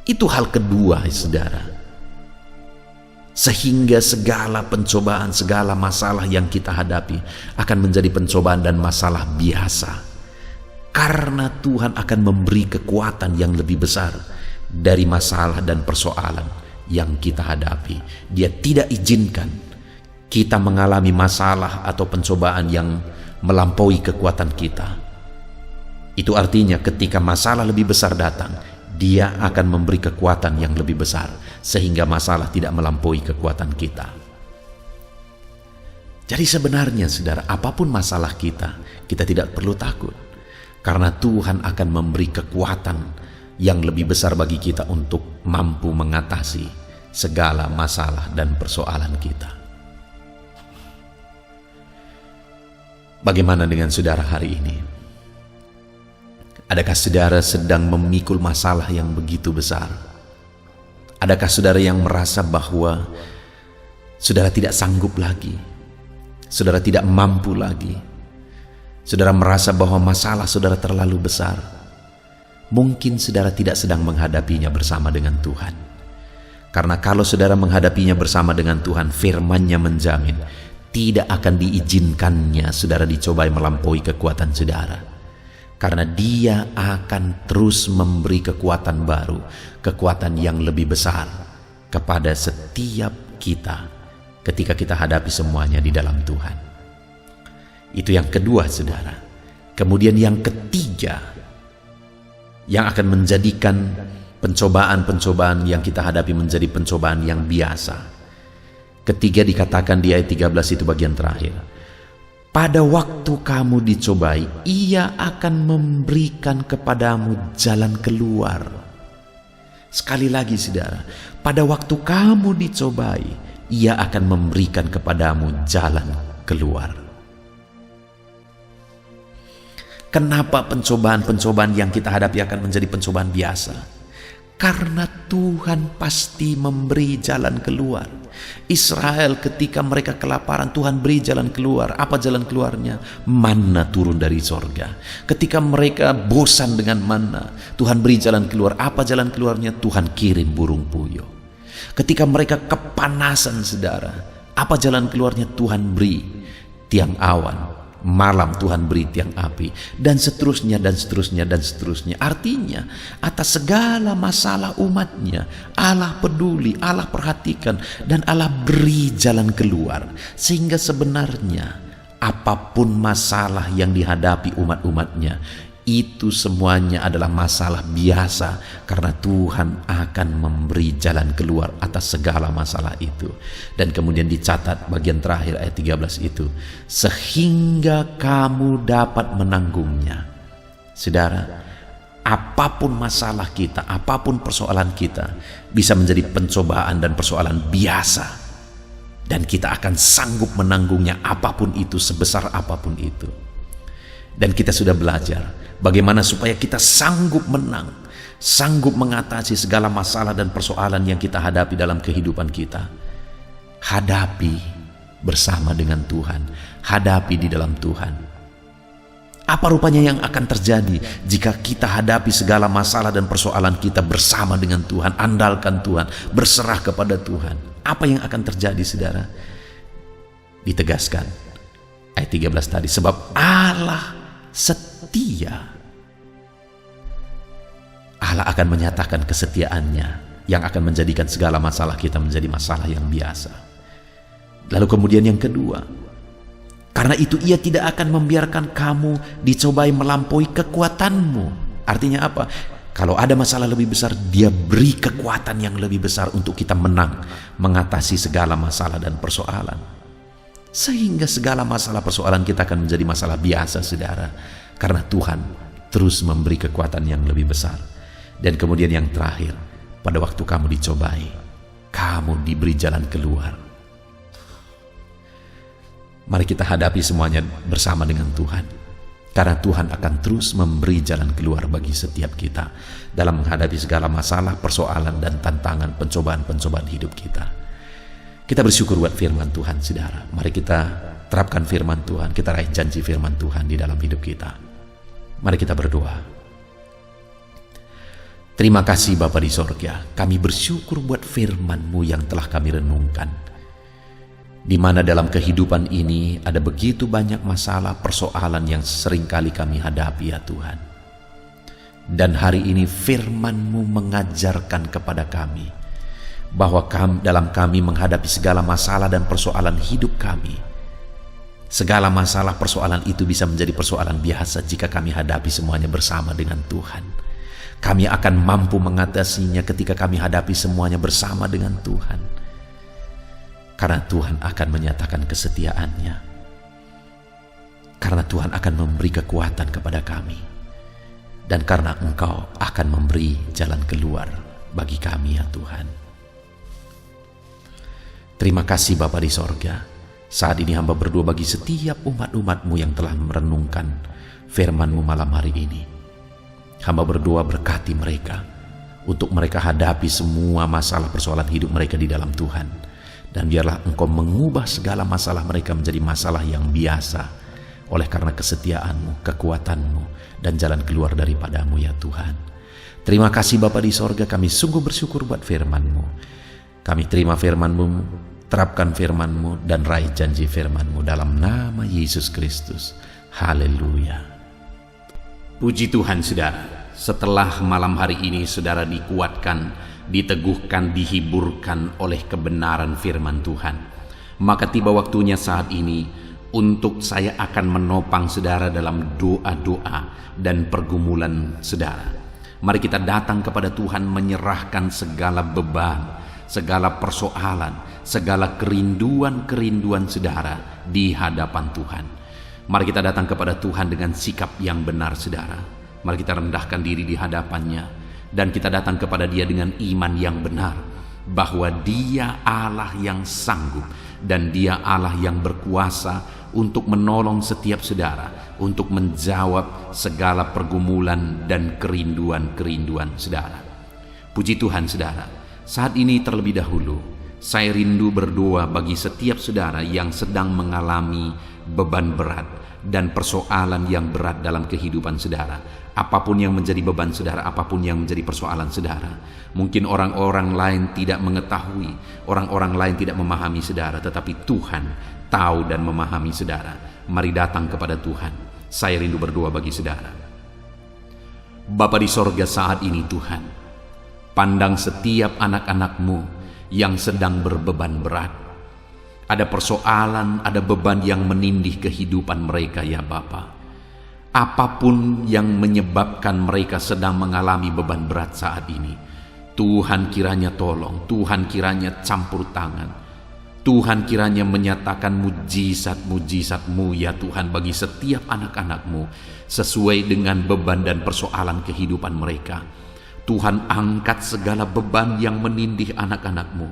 Itu hal kedua, saudara. Sehingga segala pencobaan, segala masalah yang kita hadapi akan menjadi pencobaan dan masalah biasa. Karena Tuhan akan memberi kekuatan yang lebih besar dari masalah dan persoalan yang kita hadapi. Dia tidak izinkan kita mengalami masalah atau pencobaan yang melampaui kekuatan kita. Itu artinya ketika masalah lebih besar datang, Dia akan memberi kekuatan yang lebih besar sehingga masalah tidak melampaui kekuatan kita. Jadi sebenarnya, saudara, apapun masalah kita tidak perlu takut. Karena Tuhan akan memberi kekuatan yang lebih besar bagi kita untuk mampu mengatasi segala masalah dan persoalan kita. Bagaimana dengan saudara hari ini? Adakah saudara sedang memikul masalah yang begitu besar? Adakah saudara yang merasa bahwa saudara tidak sanggup lagi? Saudara tidak mampu lagi? Saudara merasa bahwa masalah saudara terlalu besar? Mungkin saudara tidak sedang menghadapinya bersama dengan Tuhan. Karena kalau saudara menghadapinya bersama dengan Tuhan, firman-Nya menjamin tidak akan diizinkannya saudara dicobai melampaui kekuatan saudara. Karena Dia akan terus memberi kekuatan baru, kekuatan yang lebih besar kepada setiap kita ketika kita hadapi semuanya di dalam Tuhan. Itu yang kedua, saudara. Kemudian yang ketiga, yang akan menjadikan pencobaan-pencobaan yang kita hadapi menjadi pencobaan yang biasa. Ketiga dikatakan di ayat 13 itu bagian terakhir. Pada waktu kamu dicobai, Ia akan memberikan kepadamu jalan keluar. Sekali lagi, saudara, pada waktu kamu dicobai, Ia akan memberikan kepadamu jalan keluar. Kenapa pencobaan-pencobaan yang kita hadapi akan menjadi pencobaan biasa? Karena Tuhan pasti memberi jalan keluar. Israel ketika mereka kelaparan, Tuhan beri jalan keluar. Apa jalan keluarnya? Manna turun dari sorga. Ketika mereka bosan dengan manna, Tuhan beri jalan keluar. Apa jalan keluarnya? Tuhan kirim burung puyuh. Ketika mereka kepanasan, saudara, apa jalan keluarnya? Tuhan beri tiang awan. Malam Tuhan beri tiang api, dan seterusnya dan seterusnya dan seterusnya. Artinya atas segala masalah umatnya Allah peduli, Allah perhatikan, dan Allah beri jalan keluar. Sehingga sebenarnya apapun masalah yang dihadapi umat-umatnya, itu semuanya adalah masalah biasa, karena Tuhan akan memberi jalan keluar atas segala masalah itu. Dan kemudian dicatat bagian terakhir ayat 13 itu, sehingga kamu dapat menanggungnya. Saudara, apapun masalah kita, apapun persoalan kita, bisa menjadi pencobaan dan persoalan biasa, dan kita akan sanggup menanggungnya, apapun itu, sebesar apapun itu. Dan kita sudah belajar bagaimana supaya kita sanggup menang, sanggup mengatasi segala masalah dan persoalan yang kita hadapi dalam kehidupan kita. Hadapi bersama dengan Tuhan, hadapi di dalam Tuhan. Apa rupanya yang akan terjadi jika kita hadapi segala masalah dan persoalan kita bersama dengan Tuhan, andalkan Tuhan, berserah kepada Tuhan? Apa yang akan terjadi, saudara? Ditegaskan ayat 13 tadi, sebab Allah setia. Allah akan menyatakan kesetiaannya yang akan menjadikan segala masalah kita menjadi masalah yang biasa. Lalu kemudian yang kedua, karena itu Ia tidak akan membiarkan kamu dicobai melampaui kekuatanmu. Artinya apa? Kalau ada masalah lebih besar, Dia beri kekuatan yang lebih besar untuk kita menang mengatasi segala masalah dan persoalan. Sehingga segala masalah persoalan kita akan menjadi masalah biasa, saudara, karena Tuhan terus memberi kekuatan yang lebih besar. Dan kemudian yang terakhir, pada waktu kamu dicobai, kamu diberi jalan keluar. Mari kita hadapi semuanya bersama dengan Tuhan, karena Tuhan akan terus memberi jalan keluar bagi setiap kita dalam menghadapi segala masalah, persoalan, dan tantangan pencobaan-pencobaan hidup kita. Kita bersyukur buat firman Tuhan, saudara. Mari kita terapkan firman Tuhan, kita raih janji firman Tuhan di dalam hidup kita. Mari kita berdoa. Terima kasih Bapa di sorga, kami bersyukur buat firman-Mu yang telah kami renungkan. Di mana dalam kehidupan ini ada begitu banyak masalah, persoalan yang seringkali kami hadapi, ya Tuhan. Dan hari ini firman-Mu mengajarkan kepada kami bahwa dalam kami menghadapi segala masalah dan persoalan hidup kami, segala masalah persoalan itu bisa menjadi persoalan biasa jika kami hadapi semuanya bersama dengan Tuhan. Kami akan mampu mengatasinya ketika kami hadapi semuanya bersama dengan Tuhan, karena Tuhan akan menyatakan kesetiaannya, karena Tuhan akan memberi kekuatan kepada kami, dan karena Engkau akan memberi jalan keluar bagi kami, ya Tuhan. Terima kasih Bapa di sorga. Saat ini hamba berdoa bagi setiap umat-umat-Mu yang telah merenungkan firman-Mu malam hari ini. Hamba berdoa berkati mereka, untuk mereka hadapi semua masalah persoalan hidup mereka di dalam Tuhan. Dan biarlah Engkau mengubah segala masalah mereka menjadi masalah yang biasa, oleh karena kesetiaan-Mu, kekuatan-Mu, dan jalan keluar daripada-Mu, ya Tuhan. Terima kasih Bapa di sorga, kami sungguh bersyukur buat firman-Mu. Kami terima firman-Mu, terapkan firman-Mu, dan raih janji firman-Mu dalam nama Yesus Kristus. Haleluya. Puji Tuhan, saudara. Setelah malam hari ini saudara dikuatkan, diteguhkan, dihiburkan oleh kebenaran firman Tuhan, maka tiba waktunya saat ini untuk saya akan menopang saudara dalam doa-doa dan pergumulan saudara. Mari kita datang kepada Tuhan menyerahkan segala beban, segala persoalan, segala kerinduan-kerinduan saudara di hadapan Tuhan. Mari kita datang kepada Tuhan dengan sikap yang benar, saudara. Mari kita rendahkan diri di hadapannya, dan kita datang kepada Dia dengan iman yang benar, bahwa Dia Allah yang sanggup, dan Dia Allah yang berkuasa untuk menolong setiap saudara, untuk menjawab segala pergumulan dan kerinduan-kerinduan saudara. Puji Tuhan saudara, saat ini terlebih dahulu saya rindu berdoa bagi setiap saudara yang sedang mengalami beban berat dan persoalan yang berat dalam kehidupan saudara. Apapun yang menjadi beban saudara, apapun yang menjadi persoalan saudara. Mungkin orang-orang lain tidak mengetahui, orang-orang lain tidak memahami saudara, tetapi Tuhan tahu dan memahami saudara. Mari datang kepada Tuhan. Saya rindu berdoa bagi saudara. Bapa di sorga, saat ini Tuhan, pandang setiap anak-anak-Mu yang sedang berbeban berat. Ada persoalan, ada beban yang menindih kehidupan mereka ya Bapa. Apapun yang menyebabkan mereka sedang mengalami beban berat saat ini, Tuhan kiranya tolong, Tuhan kiranya campur tangan, Tuhan kiranya menyatakan mujizat-mujizat-Mu ya Tuhan bagi setiap anak-anak-Mu sesuai dengan beban dan persoalan kehidupan mereka. Tuhan angkat segala beban yang menindih anak-anak-Mu.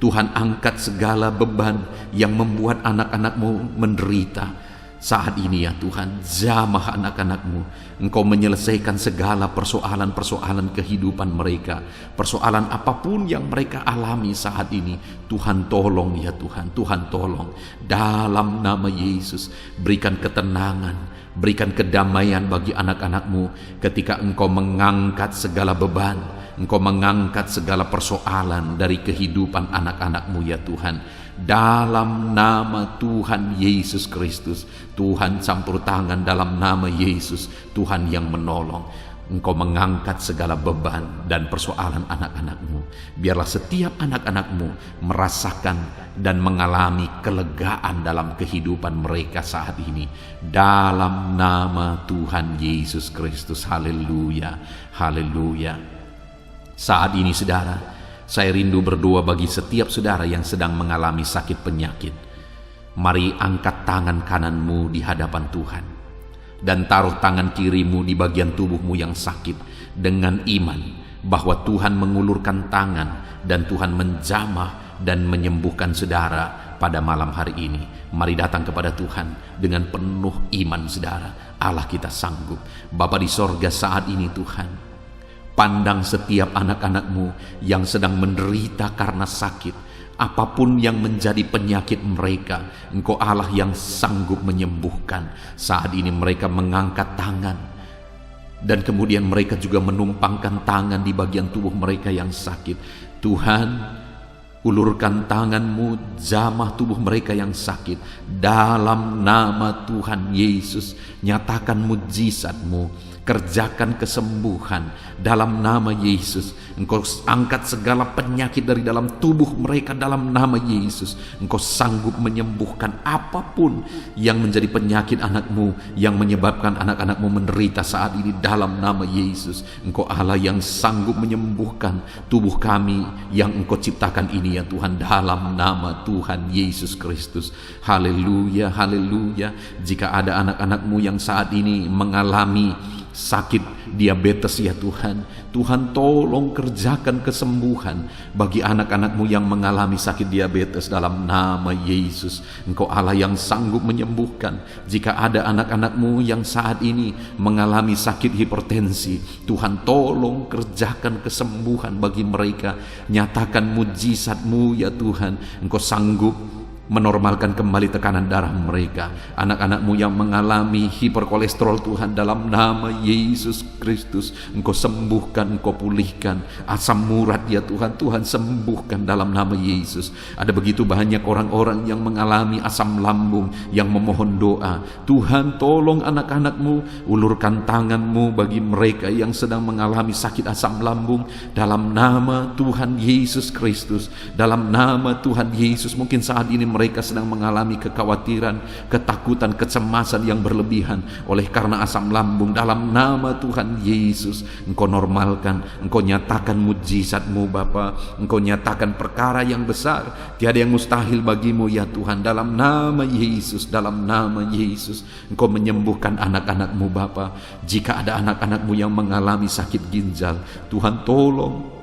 Tuhan angkat segala beban yang membuat anak-anak-Mu menderita. Saat ini ya Tuhan, jamah anak-anak-Mu. Engkau menyelesaikan segala persoalan-persoalan kehidupan mereka. Persoalan apapun yang mereka alami saat ini, Tuhan tolong ya Tuhan, Tuhan tolong. Dalam nama Yesus, berikan ketenangan, berikan kedamaian bagi anak-anak-Mu ketika Engkau mengangkat segala beban, Engkau mengangkat segala persoalan dari kehidupan anak-anak-Mu ya Tuhan. Dalam nama Tuhan Yesus Kristus, Tuhan campur tangan dalam nama Yesus, Tuhan yang menolong. Engkau mengangkat segala beban dan persoalan anak-anak-Mu. Biarlah setiap anak-anak-Mu merasakan dan mengalami kelegaan dalam kehidupan mereka saat ini. Dalam nama Tuhan Yesus Kristus. Haleluya, haleluya. Saat ini saudara, saya rindu berdoa bagi setiap saudara yang sedang mengalami sakit penyakit. Mari angkat tangan kananmu di hadapan Tuhan dan taruh tangan kirimu di bagian tubuhmu yang sakit dengan iman bahwa Tuhan mengulurkan tangan dan Tuhan menjamah dan menyembuhkan saudara pada malam hari ini. Mari datang kepada Tuhan dengan penuh iman saudara. Allah kita sanggup. Bapa di sorga, saat ini Tuhan, pandang setiap anak-anak-Mu yang sedang menderita karena sakit. Apapun yang menjadi penyakit mereka, Engkau Allah yang sanggup menyembuhkan. Saat ini mereka mengangkat tangan dan kemudian mereka juga menumpangkan tangan di bagian tubuh mereka yang sakit. Tuhan, ulurkan tangan-Mu, jamah tubuh mereka yang sakit. Dalam nama Tuhan Yesus, nyatakan mujizat-Mu, kerjakan kesembuhan dalam nama Yesus. Engkau angkat segala penyakit dari dalam tubuh mereka dalam nama Yesus. Engkau sanggup menyembuhkan apapun yang menjadi penyakit anak-Mu, yang menyebabkan anak-anak-Mu menderita saat ini dalam nama Yesus. Engkau Allah yang sanggup menyembuhkan tubuh kami yang Engkau ciptakan ini ya Tuhan, dalam nama Tuhan Yesus Kristus. Haleluya, haleluya. Jika ada anak-anak-Mu yang saat ini mengalami sakit diabetes ya Tuhan, Tuhan tolong kerjakan kesembuhan bagi anak-anak-Mu yang mengalami sakit diabetes dalam nama Yesus. Engkau Allah yang sanggup menyembuhkan. Jika ada anak-anak-Mu yang saat ini mengalami sakit hipertensi, Tuhan tolong kerjakan kesembuhan bagi mereka. Nyatakan mujizat-Mu ya Tuhan. Engkau sanggup menormalkan kembali tekanan darah mereka. Anak-anak-Mu yang mengalami hiperkolesterol Tuhan, dalam nama Yesus Kristus Engkau sembuhkan, Engkau pulihkan. Asam urat ya Tuhan, Tuhan sembuhkan dalam nama Yesus. Ada begitu banyak orang-orang yang mengalami asam lambung yang memohon doa. Tuhan tolong anak-anak-Mu, ulurkan tangan-Mu bagi mereka yang sedang mengalami sakit asam lambung dalam nama Tuhan Yesus Kristus. Dalam nama Tuhan Yesus, mungkin saat ini mereka sedang mengalami kekhawatiran, ketakutan, kecemasan yang berlebihan oleh karena asam lambung. Dalam nama Tuhan Yesus, Engkau normalkan, Engkau nyatakan mujizat-Mu Bapa. Engkau nyatakan perkara yang besar, tiada yang mustahil bagi-Mu ya Tuhan. Dalam nama Yesus, dalam nama Yesus, Engkau menyembuhkan anak-anak-Mu Bapa. Jika ada anak-anak-Mu yang mengalami sakit ginjal, Tuhan tolong,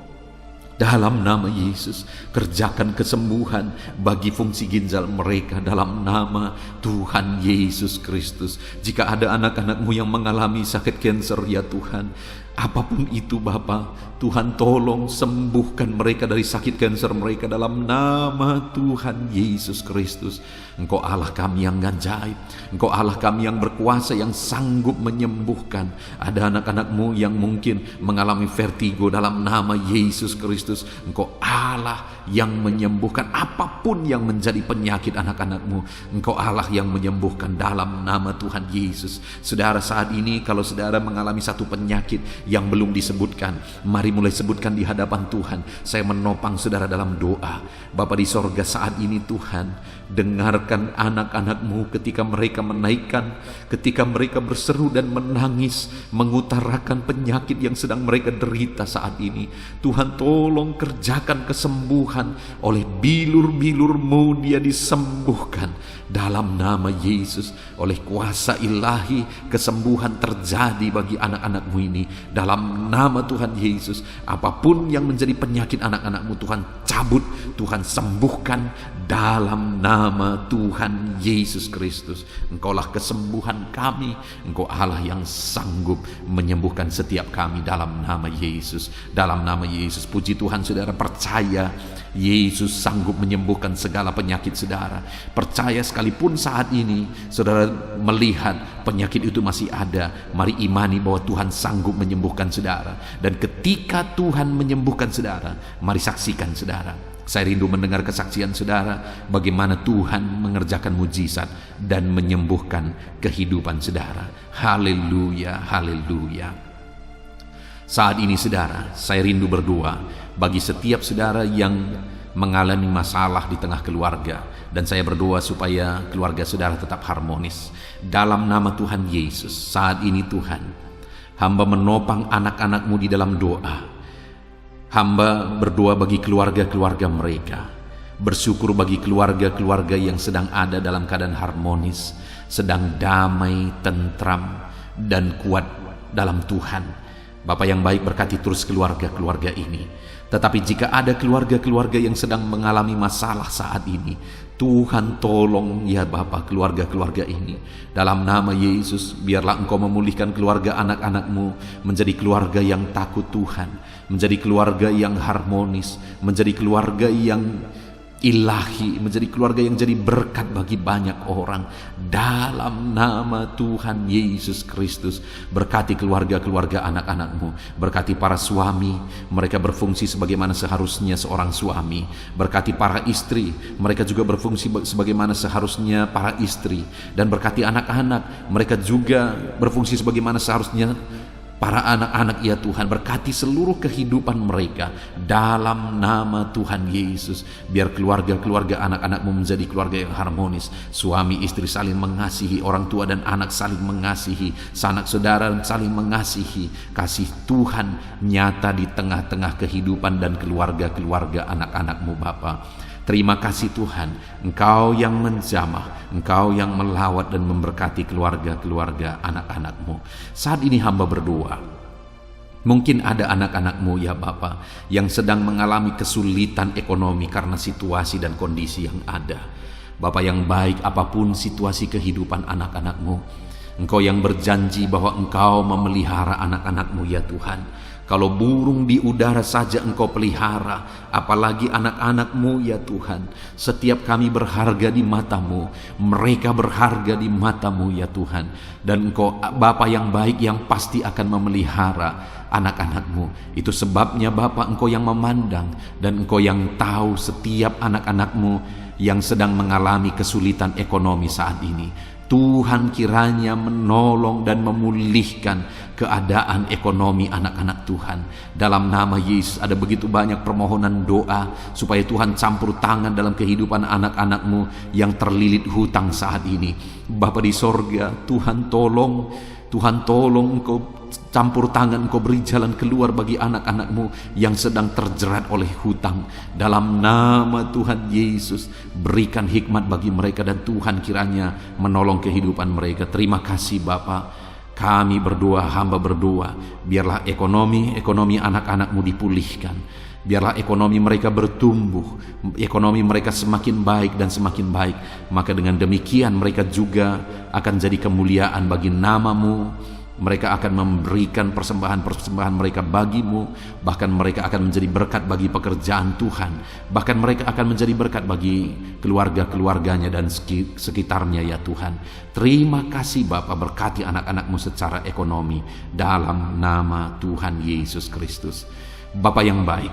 dalam nama Yesus, kerjakan kesembuhan bagi fungsi ginjal mereka dalam nama Tuhan Yesus Kristus. Jika ada anak-anak-Mu yang mengalami sakit kanker ya Tuhan, Apapun itu Bapa, Tuhan tolong sembuhkan mereka dari sakit kanker mereka dalam nama Tuhan Yesus Kristus. Engkau Allah kami yang ajaib, Engkau Allah kami yang berkuasa, yang sanggup menyembuhkan. Ada anak-anak-Mu yang mungkin mengalami vertigo, dalam nama Yesus Kristus Engkau Allah yang menyembuhkan. Apapun yang menjadi penyakit anak-anak-Mu, Engkau Allah yang menyembuhkan dalam nama Tuhan Yesus. Saudara, saat ini kalau saudara mengalami satu penyakit yang belum disebutkan, mari mulai sebutkan di hadapan Tuhan. Saya menopang saudara dalam doa. Bapa di sorga, saat ini Tuhan, dengarkan anak-anak-Mu ketika mereka menaikkan, ketika mereka berseru dan menangis, mengutarakan penyakit yang sedang mereka derita saat ini. Tuhan tolong kerjakan kesembuhan. Oleh bilur-bilur-Mu dia disembuhkan dalam nama Yesus. Oleh kuasa ilahi, kesembuhan terjadi bagi anak-anak-Mu ini dalam nama Tuhan Yesus. Apapun yang menjadi penyakit anak-anak-Mu, Tuhan cabut, Tuhan sembuhkan dalam nama Tuhan Yesus Kristus. Engkaulah kesembuhan kami, Engkau Allah yang sanggup menyembuhkan setiap kami dalam nama Yesus. Dalam nama Yesus, puji Tuhan, saudara percaya Yesus sanggup menyembuhkan segala penyakit saudara. Percaya sekalipun saat ini saudara melihat penyakit itu masih ada, mari imani bahwa Tuhan sanggup menyembuhkan saudara. Dan ketika Tuhan menyembuhkan saudara, mari saksikan saudara. Saya rindu mendengar kesaksian saudara bagaimana Tuhan mengerjakan mujizat dan menyembuhkan kehidupan saudara. Haleluya, haleluya. Saat ini saudara, saya rindu berdoa bagi setiap saudara yang mengalami masalah di tengah keluarga, dan saya berdoa supaya keluarga saudara tetap harmonis. Dalam nama Tuhan Yesus, saat ini Tuhan, hamba menopang anak-anak-Mu di dalam doa. Hamba berdoa bagi keluarga-keluarga mereka, bersyukur bagi keluarga-keluarga yang sedang ada dalam keadaan harmonis, sedang damai, tentram, dan kuat dalam Tuhan. Bapa yang baik, berkati terus keluarga-keluarga ini. Tetapi jika ada keluarga-keluarga yang sedang mengalami masalah saat ini, Tuhan tolong ya Bapa keluarga-keluarga ini. Dalam nama Yesus, biarlah Engkau memulihkan keluarga anak-anak-Mu menjadi keluarga yang takut Tuhan, menjadi keluarga yang harmonis, menjadi keluarga yang ilahi, menjadi keluarga yang jadi berkat bagi banyak orang. Dalam nama Tuhan Yesus Kristus, berkati keluarga-keluarga anak-anak-Mu, berkati para suami, mereka berfungsi sebagaimana seharusnya seorang suami, berkati para istri, mereka juga berfungsi sebagaimana seharusnya para istri, dan berkati anak-anak, mereka juga berfungsi sebagaimana seharusnya para anak-anak ya Tuhan. Berkati seluruh kehidupan mereka dalam nama Tuhan Yesus. Biar keluarga-keluarga anak-anak-Mu menjadi keluarga yang harmonis. Suami istri saling mengasihi, orang tua dan anak saling mengasihi, sanak saudara saling mengasihi. Kasih Tuhan nyata di tengah-tengah kehidupan dan keluarga-keluarga anak-anak-Mu Bapa. Terima kasih Tuhan, Engkau yang menjamah, Engkau yang melawat dan memberkati keluarga-keluarga anak-anak-Mu. Saat ini hamba berdoa, mungkin ada anak-anak-Mu ya Bapa yang sedang mengalami kesulitan ekonomi karena situasi dan kondisi yang ada. Bapa yang baik, apapun situasi kehidupan anak-anak-Mu, Engkau yang berjanji bahwa Engkau memelihara anak-anak-Mu ya Tuhan. Kalau burung di udara saja Engkau pelihara, apalagi anak-anak-Mu ya Tuhan. Setiap kami berharga di mata-Mu, mereka berharga di mata-Mu ya Tuhan. Dan Engkau Bapa yang baik yang pasti akan memelihara anak-anak-Mu. Itu sebabnya Bapa, Engkau yang memandang dan Engkau yang tahu setiap anak-anak-Mu yang sedang mengalami kesulitan ekonomi saat ini. Tuhan kiranya menolong dan memulihkan keadaan ekonomi anak-anak Tuhan. Dalam nama Yesus, ada begitu banyak permohonan doa supaya Tuhan campur tangan dalam kehidupan anak-anak-Mu yang terlilit hutang saat ini. Bapa di sorga, Tuhan tolong Engkau campur tangan, Engkau beri jalan keluar bagi anak-anak-Mu yang sedang terjerat oleh hutang. Dalam nama Tuhan Yesus, berikan hikmat bagi mereka dan Tuhan kiranya menolong kehidupan mereka. Terima kasih Bapa. Kami berdoa, hamba berdoa, biarlah ekonomi anak-anak-Mu dipulihkan. Biarlah ekonomi mereka bertumbuh, ekonomi mereka semakin baik dan semakin baik. Maka dengan demikian mereka juga akan jadi kemuliaan bagi nama-Mu Mereka akan memberikan persembahan-persembahan mereka bagimu. Bahkan mereka akan menjadi berkat bagi pekerjaan Tuhan. Bahkan mereka akan menjadi berkat bagi keluarga-keluarganya dan sekitarnya ya Tuhan. Terima kasih Bapa, berkati anak-anakmu secara ekonomi dalam nama Tuhan Yesus Kristus. Bapa yang baik,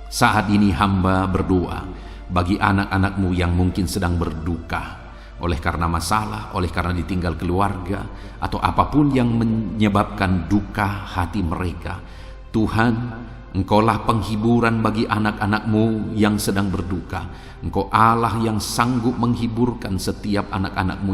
saat ini hamba berdoa bagi anak-anakmu yang mungkin sedang berduka oleh karena masalah, oleh karena ditinggal keluarga, atau apapun yang menyebabkan duka hati mereka. Tuhan, Engkaulah penghiburan bagi anak-anakmu yang sedang berduka. Engkau Allah yang sanggup menghiburkan setiap anak-anakmu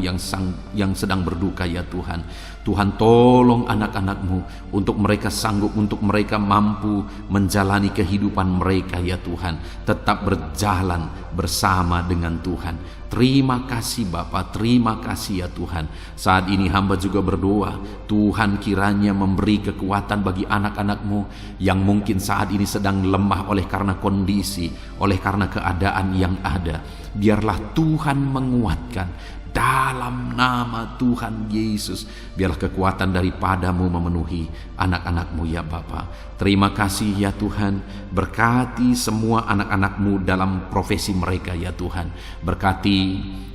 yang sedang berduka ya Tuhan. Tuhan, tolong anak-anakmu untuk mereka sanggup, untuk mereka mampu menjalani kehidupan mereka ya Tuhan, tetap berjalan bersama dengan Tuhan. Terima kasih Bapa, terima kasih ya Tuhan. Saat ini hamba juga berdoa, Tuhan kiranya memberi kekuatan bagi anak-anakmu yang mungkin saat ini sedang lemah oleh karena kondisi, oleh karena keadaan yang ada. Biarlah Tuhan menguatkan dalam nama Tuhan Yesus. Biarlah kekuatan daripadamu memenuhi anak-anakmu ya Bapa. Terima kasih ya Tuhan. Berkati semua anak-anakmu dalam profesi mereka ya Tuhan. Berkati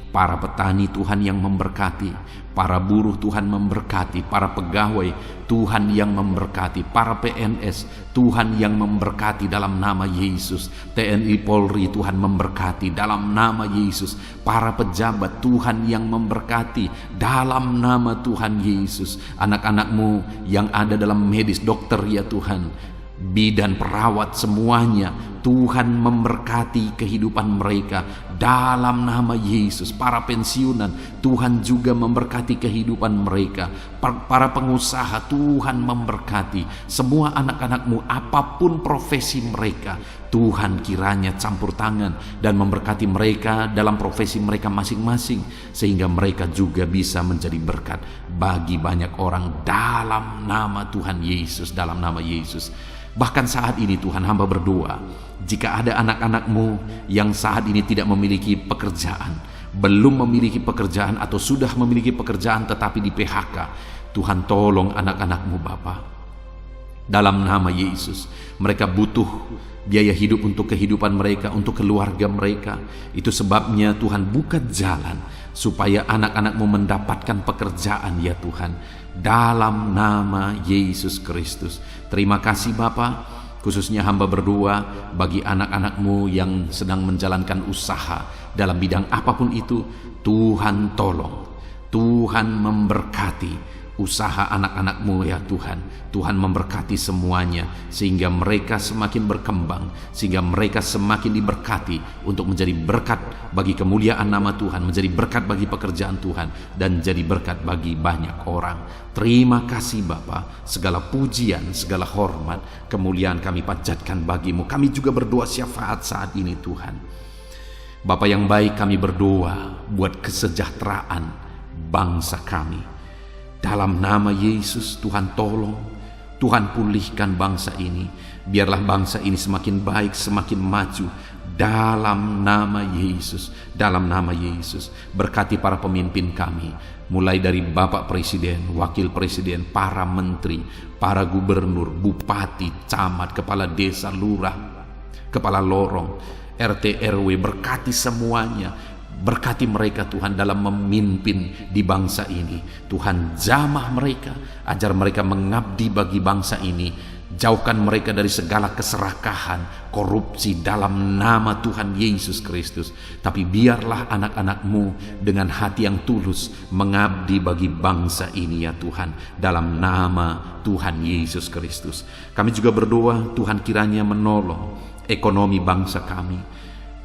para petani Tuhan yang memberkati, para buruh Tuhan memberkati, para pegawai Tuhan yang memberkati, para PNS Tuhan yang memberkati dalam nama Yesus. TNI Polri Tuhan memberkati dalam nama Yesus. Para pejabat Tuhan yang memberkati dalam nama Tuhan Yesus. Anak-anakmu yang ada dalam medis, dokter ya Tuhan, bidan, perawat, semuanya Tuhan memberkati kehidupan mereka dalam nama Yesus. Para pensiunan Tuhan juga memberkati kehidupan mereka. Para pengusaha Tuhan memberkati. Semua anak-anakmu apapun profesi mereka, Tuhan kiranya campur tangan dan memberkati mereka dalam profesi mereka masing-masing, sehingga mereka juga bisa menjadi berkat bagi banyak orang dalam nama Tuhan Yesus, dalam nama Yesus. Bahkan saat ini Tuhan, hamba berdoa, jika ada anak-anakmu yang saat ini tidak memiliki pekerjaan, belum memiliki pekerjaan, atau sudah memiliki pekerjaan tetapi di PHK, Tuhan tolong anak-anakmu Bapa. Dalam nama Yesus, mereka butuh biaya hidup untuk kehidupan mereka, untuk keluarga mereka. Itu sebabnya Tuhan buka jalan supaya anak-anakmu mendapatkan pekerjaan ya Tuhan. Dalam nama Yesus Kristus. Terima kasih Bapa. Khususnya hamba berdoa bagi anak-anakmu yang sedang menjalankan usaha dalam bidang apapun itu. Tuhan tolong, Tuhan memberkati usaha anak-anakmu ya Tuhan. Tuhan memberkati semuanya sehingga mereka semakin berkembang, sehingga mereka semakin diberkati untuk menjadi berkat bagi kemuliaan nama Tuhan, menjadi berkat bagi pekerjaan Tuhan, dan jadi berkat bagi banyak orang. Terima kasih Bapa. Segala pujian, segala hormat, kemuliaan kami panjatkan bagimu. Kami juga berdoa syafaat saat ini Tuhan. Bapa yang baik, kami berdoa buat kesejahteraan bangsa kami. Dalam nama Yesus, Tuhan tolong, Tuhan pulihkan bangsa ini. Biarlah bangsa ini semakin baik, semakin maju. Dalam nama Yesus, dalam nama Yesus. Berkati para pemimpin kami, mulai dari Bapak Presiden, Wakil Presiden, para menteri, para gubernur, bupati, camat, kepala desa, lurah, kepala lorong, RT RW. Berkati semuanya. Berkati mereka Tuhan dalam memimpin di bangsa ini. Tuhan jamah mereka, ajar mereka mengabdi bagi bangsa ini. Jauhkan mereka dari segala keserakahan, korupsi dalam nama Tuhan Yesus Kristus. Tapi biarlah anak-anakmu dengan hati yang tulus mengabdi bagi bangsa ini ya Tuhan, dalam nama Tuhan Yesus Kristus. Kami juga berdoa Tuhan kiranya menolong ekonomi bangsa kami,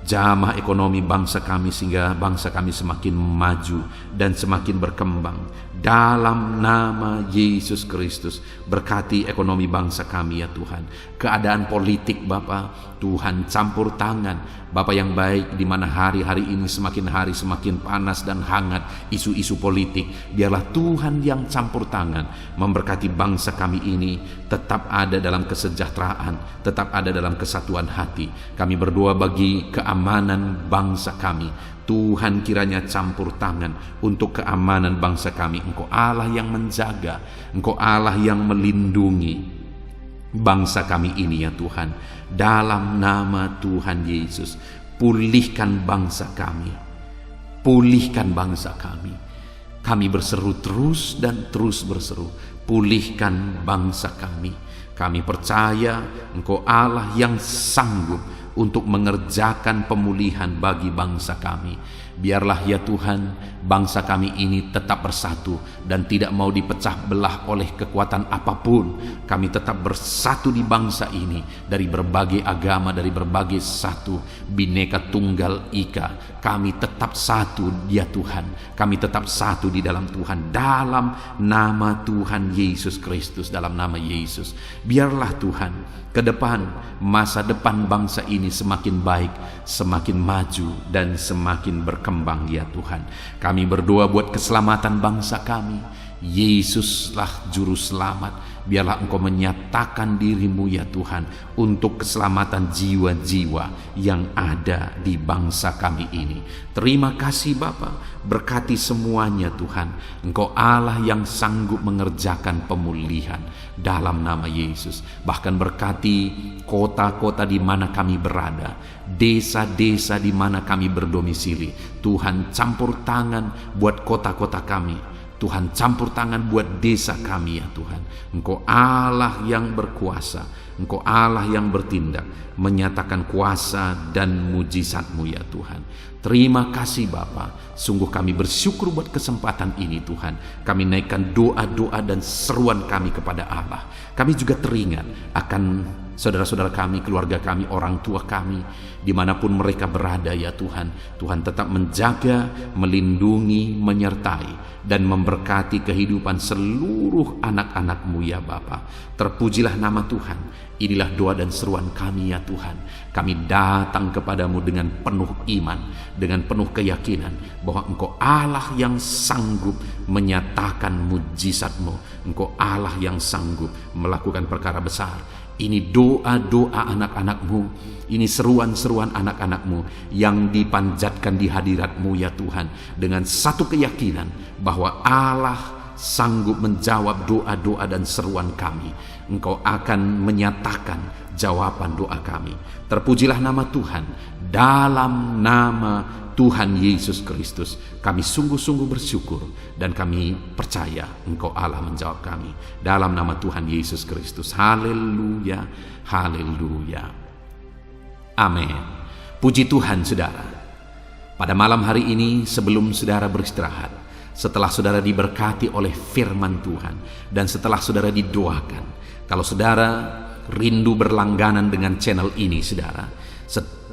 jamah ekonomi bangsa kami, sehingga bangsa kami semakin maju dan semakin berkembang. Dalam nama Yesus Kristus, berkati ekonomi bangsa kami ya Tuhan. Keadaan politik Bapa, Tuhan campur tangan. Bapa yang baik, di mana hari-hari ini semakin hari semakin panas dan hangat isu-isu politik. Biarlah Tuhan yang campur tangan memberkati bangsa kami ini tetap ada dalam kesejahteraan, tetap ada dalam kesatuan hati. Kami berdoa bagi keamanan bangsa kami. Tuhan kiranya campur tangan untuk keamanan bangsa kami. Engkau Allah yang menjaga, Engkau Allah yang melindungi bangsa kami ini ya Tuhan. Dalam nama Tuhan Yesus, pulihkan bangsa kami, pulihkan bangsa kami. Kami berseru terus dan terus berseru, pulihkan bangsa kami. Kami percaya Engkau Allah yang sanggup untuk mengerjakan pemulihan bagi bangsa kami. Biarlah ya Tuhan, bangsa kami ini tetap bersatu dan tidak mau dipecah belah oleh kekuatan apapun. Kami tetap bersatu di bangsa ini, dari berbagai agama, dari berbagai satu, Bhinneka Tunggal Ika. Kami tetap satu ya Tuhan, kami tetap satu di dalam Tuhan, dalam nama Tuhan Yesus Kristus, dalam nama Yesus. Biarlah Tuhan, ke depan, masa depan bangsa ini semakin baik, semakin maju dan semakin berkembang ya Tuhan. Kami berdoa buat keselamatan bangsa kami. Yesuslah juru selamat. Biarlah Engkau menyatakan diri-Mu ya Tuhan untuk keselamatan jiwa-jiwa yang ada di bangsa kami ini. Terima kasih Bapa, berkati semuanya Tuhan. Engkau Allah yang sanggup mengerjakan pemulihan dalam nama Yesus. Bahkan berkati kota-kota di mana kami berada, desa-desa di mana kami berdomisili. Tuhan campur tangan buat kota-kota kami. Tuhan campur tangan buat desa kami ya Tuhan. Engkau Allah yang berkuasa, Engkau Allah yang bertindak, menyatakan kuasa dan mujizat-Mu ya Tuhan. Terima kasih Bapa, sungguh kami bersyukur buat kesempatan ini Tuhan. Kami naikkan doa-doa dan seruan kami kepada Allah. Kami juga teringat akan saudara-saudara kami, keluarga kami, orang tua kami, dimanapun mereka berada ya Tuhan. Tuhan tetap menjaga, melindungi, menyertai, dan memberkati kehidupan seluruh anak-anak-Mu ya Bapa. Terpujilah nama Tuhan. Inilah doa dan seruan kami ya Tuhan. Kami datang kepadamu dengan penuh iman, dengan penuh keyakinan bahwa Engkau Allah yang sanggup menyatakan mujizat-Mu. Engkau Allah yang sanggup melakukan perkara besar. Ini doa-doa anak-anak-Mu, ini seruan-seruan anak-anak-Mu yang dipanjatkan di hadirat-Mu ya Tuhan, dengan satu keyakinan bahwa Allah sanggup menjawab doa-doa dan seruan kami. Engkau akan menyatakan jawaban doa kami. Terpujilah nama Tuhan. Dalam nama Tuhan Yesus Kristus, kami sungguh-sungguh bersyukur dan kami percaya Engkau Allah menjawab kami. Dalam nama Tuhan Yesus Kristus. Haleluya, haleluya. Amin. Puji Tuhan saudara. Pada malam hari ini sebelum saudara beristirahat, setelah saudara diberkati oleh firman Tuhan, dan setelah saudara didoakan, kalau saudara rindu berlangganan dengan channel ini saudara,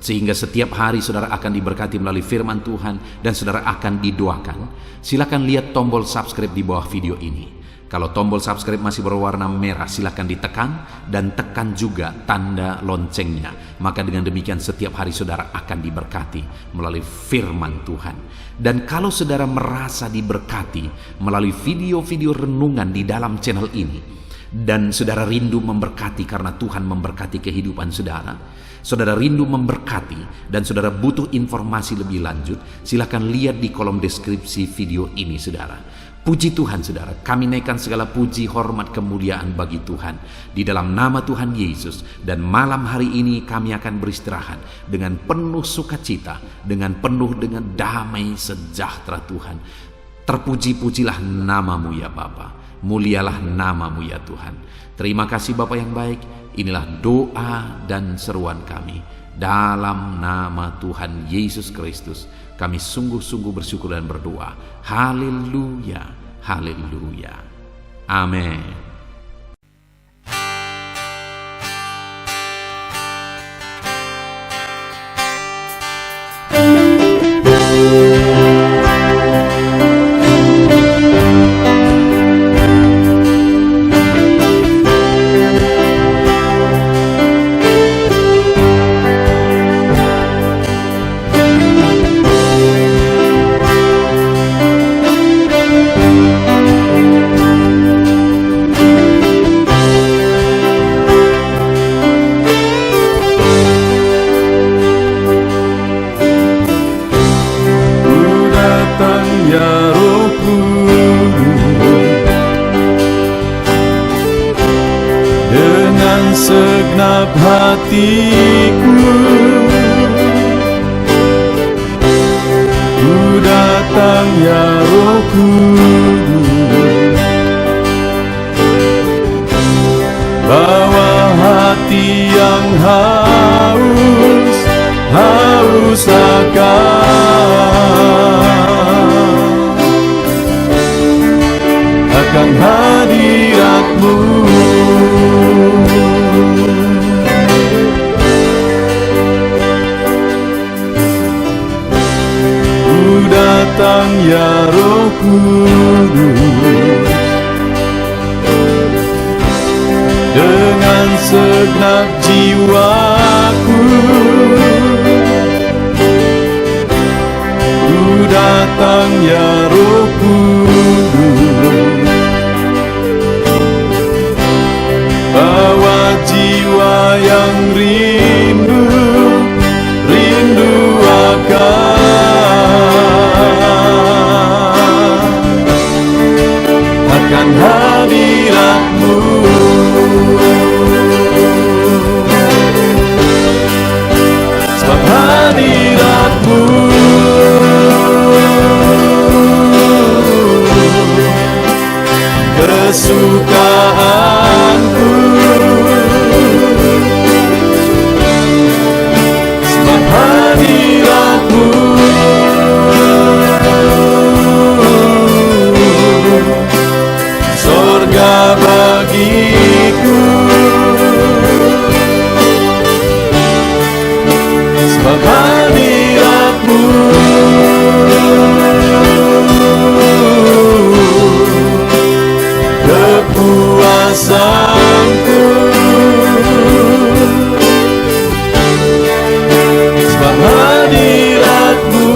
sehingga setiap hari saudara akan diberkati melalui firman Tuhan dan saudara akan didoakan, silakan lihat tombol subscribe di bawah video ini. Kalau tombol subscribe masih berwarna merah, silakan ditekan dan tekan juga tanda loncengnya. Maka dengan demikian setiap hari saudara akan diberkati melalui firman Tuhan. Dan kalau saudara merasa diberkati melalui video-video renungan di dalam channel ini, dan saudara rindu memberkati karena Tuhan memberkati kehidupan saudara, saudara rindu memberkati dan saudara butuh informasi lebih lanjut, silakan lihat di kolom deskripsi video ini saudara. Puji Tuhan saudara, kami naikkan segala puji, hormat, kemuliaan bagi Tuhan di dalam nama Tuhan Yesus. Dan malam hari ini kami akan beristirahat dengan penuh sukacita, dengan penuh dengan damai sejahtera Tuhan. Terpuji-pujilah namamu ya Bapa, mulialah namamu ya Tuhan. Terima kasih Bapa yang baik. Inilah doa dan seruan kami dalam nama Tuhan Yesus Kristus. Kami sungguh-sungguh bersyukur dan berdoa. Haleluya, haleluya. Amin. segenap hatiku, ku datang ya Roh Kudus, bawa hati yang haus akan hadirat-Mu. Ku datang ya Roh Kudus, dengan segenap jiwaku, ku datang ya Roh Kudus, bawa jiwa yang rindu akan hadirat-Mu. Sebab hadirat-Mu kesukaanku, sebab hadirat-Mu sorga bagiku, sebab hadirat-Mu kepuasanku, sebab hadirat-Mu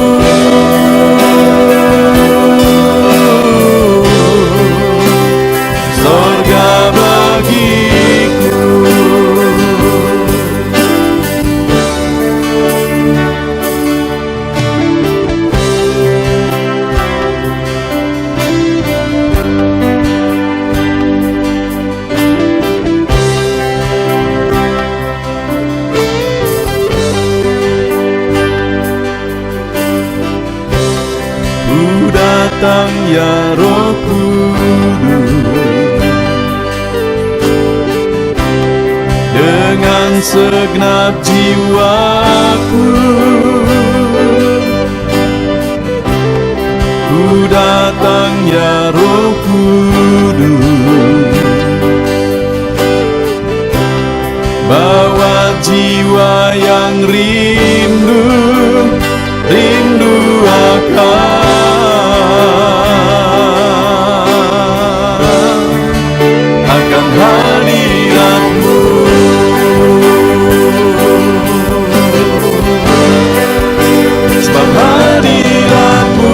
sorga bagiku. Ku datang ya Roh Kudus, dengan segenap jiwaku, ku datang ya Roh Kudus, bawa jiwa yang rindu akan hadirat-Mu. Sebab hadirat-Mu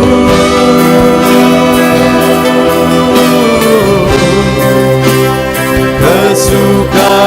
kesukaanku,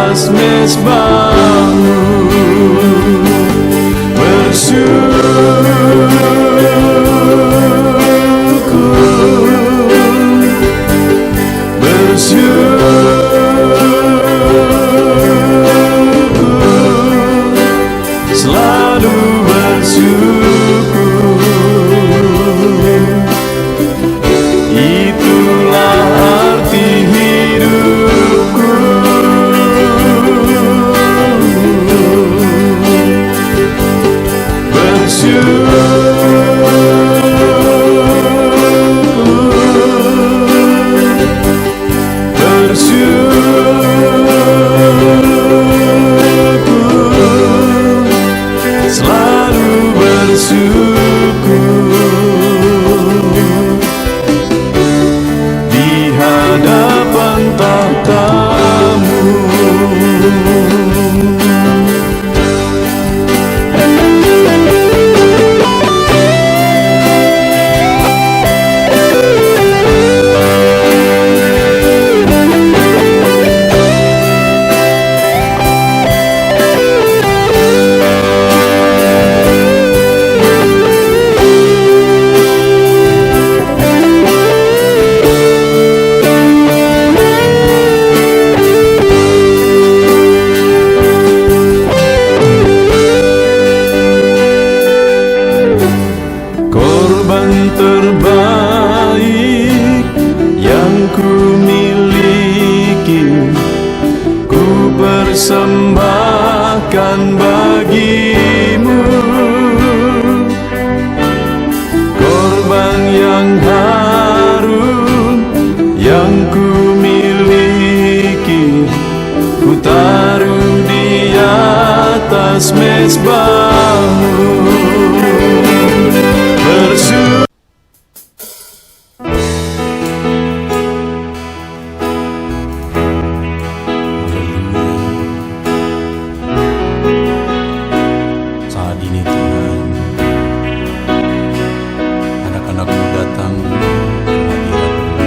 atas mezbahmu, selalu bersyukur. Itulah arti hidupku. Selalu bersyukur di hadapan tahta-Mu. Korban terbaik yang ku miliki, ku persembahkan bagi-Mu. Korban yang harum yang ku miliki, ku taruh di atas mezbah-Mu. Saat ini Tuhan, anak-anak-Mu datang ke hadirat-Mu,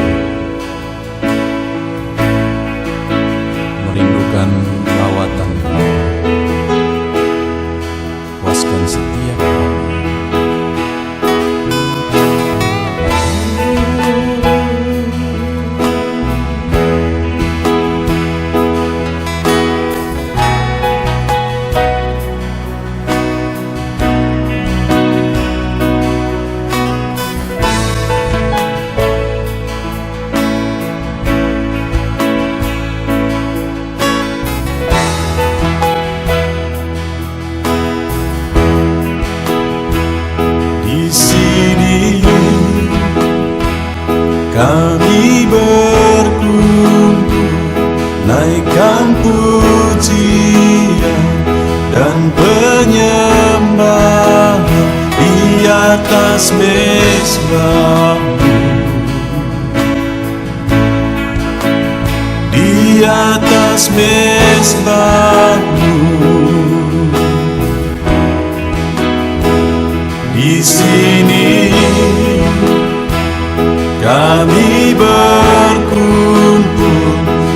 merindukan lawatan-Mu. Puaskan setiap kami. Kami berkumpul, naikkan pujian dan penyembahan di atas mezbah-Mu, di atas mezbah-Mu. Di sini kami berkumpul,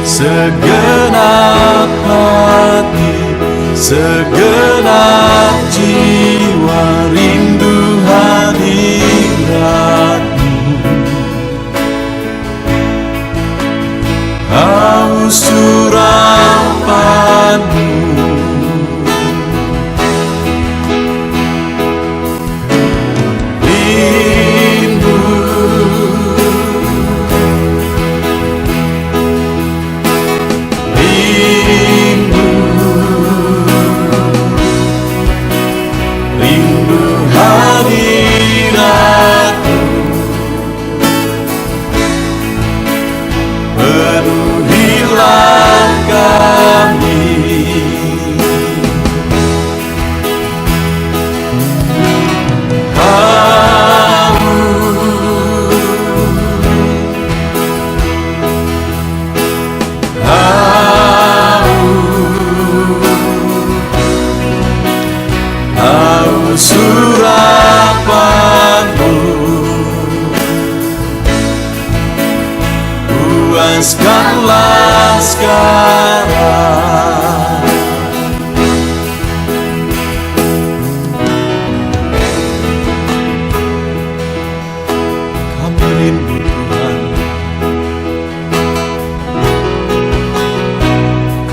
segenap hati, segenap jiwa, rindu hadirat-Mu, haus surapan-Mu. Rindu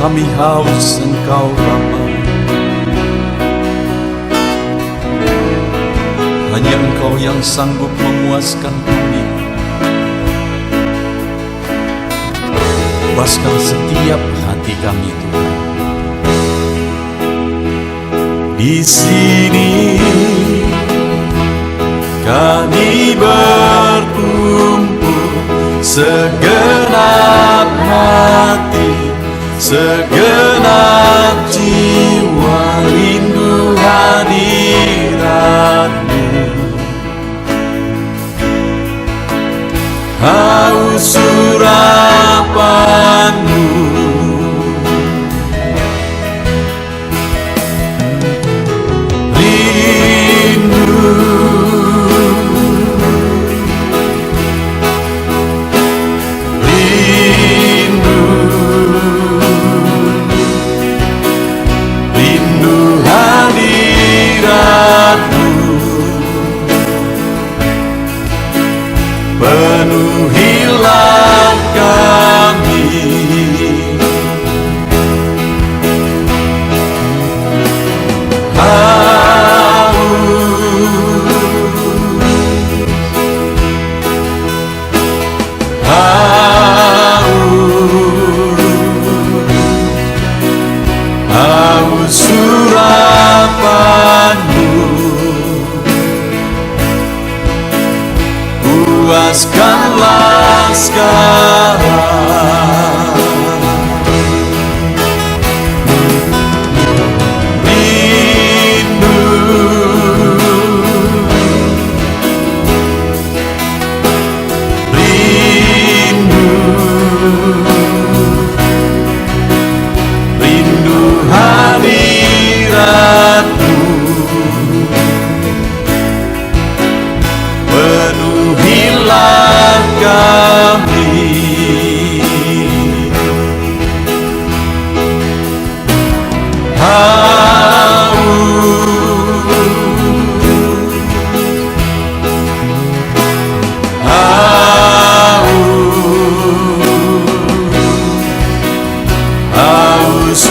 kami haus Engkau Bapa. Hanya Engkau yang sanggup memuaskan kami. Puaskan setiap hati kami Tuhan. Di sini kami berkumpul, segenap hati, segenap jiwa rindu hadirat-Mu. Haus urapan-Mu, penuhilah kami. Haus urapan-Mu, puaskanlah sekarang. Rindu, rindu, rindu hadirat-Mu. Penuhilah kami. Haus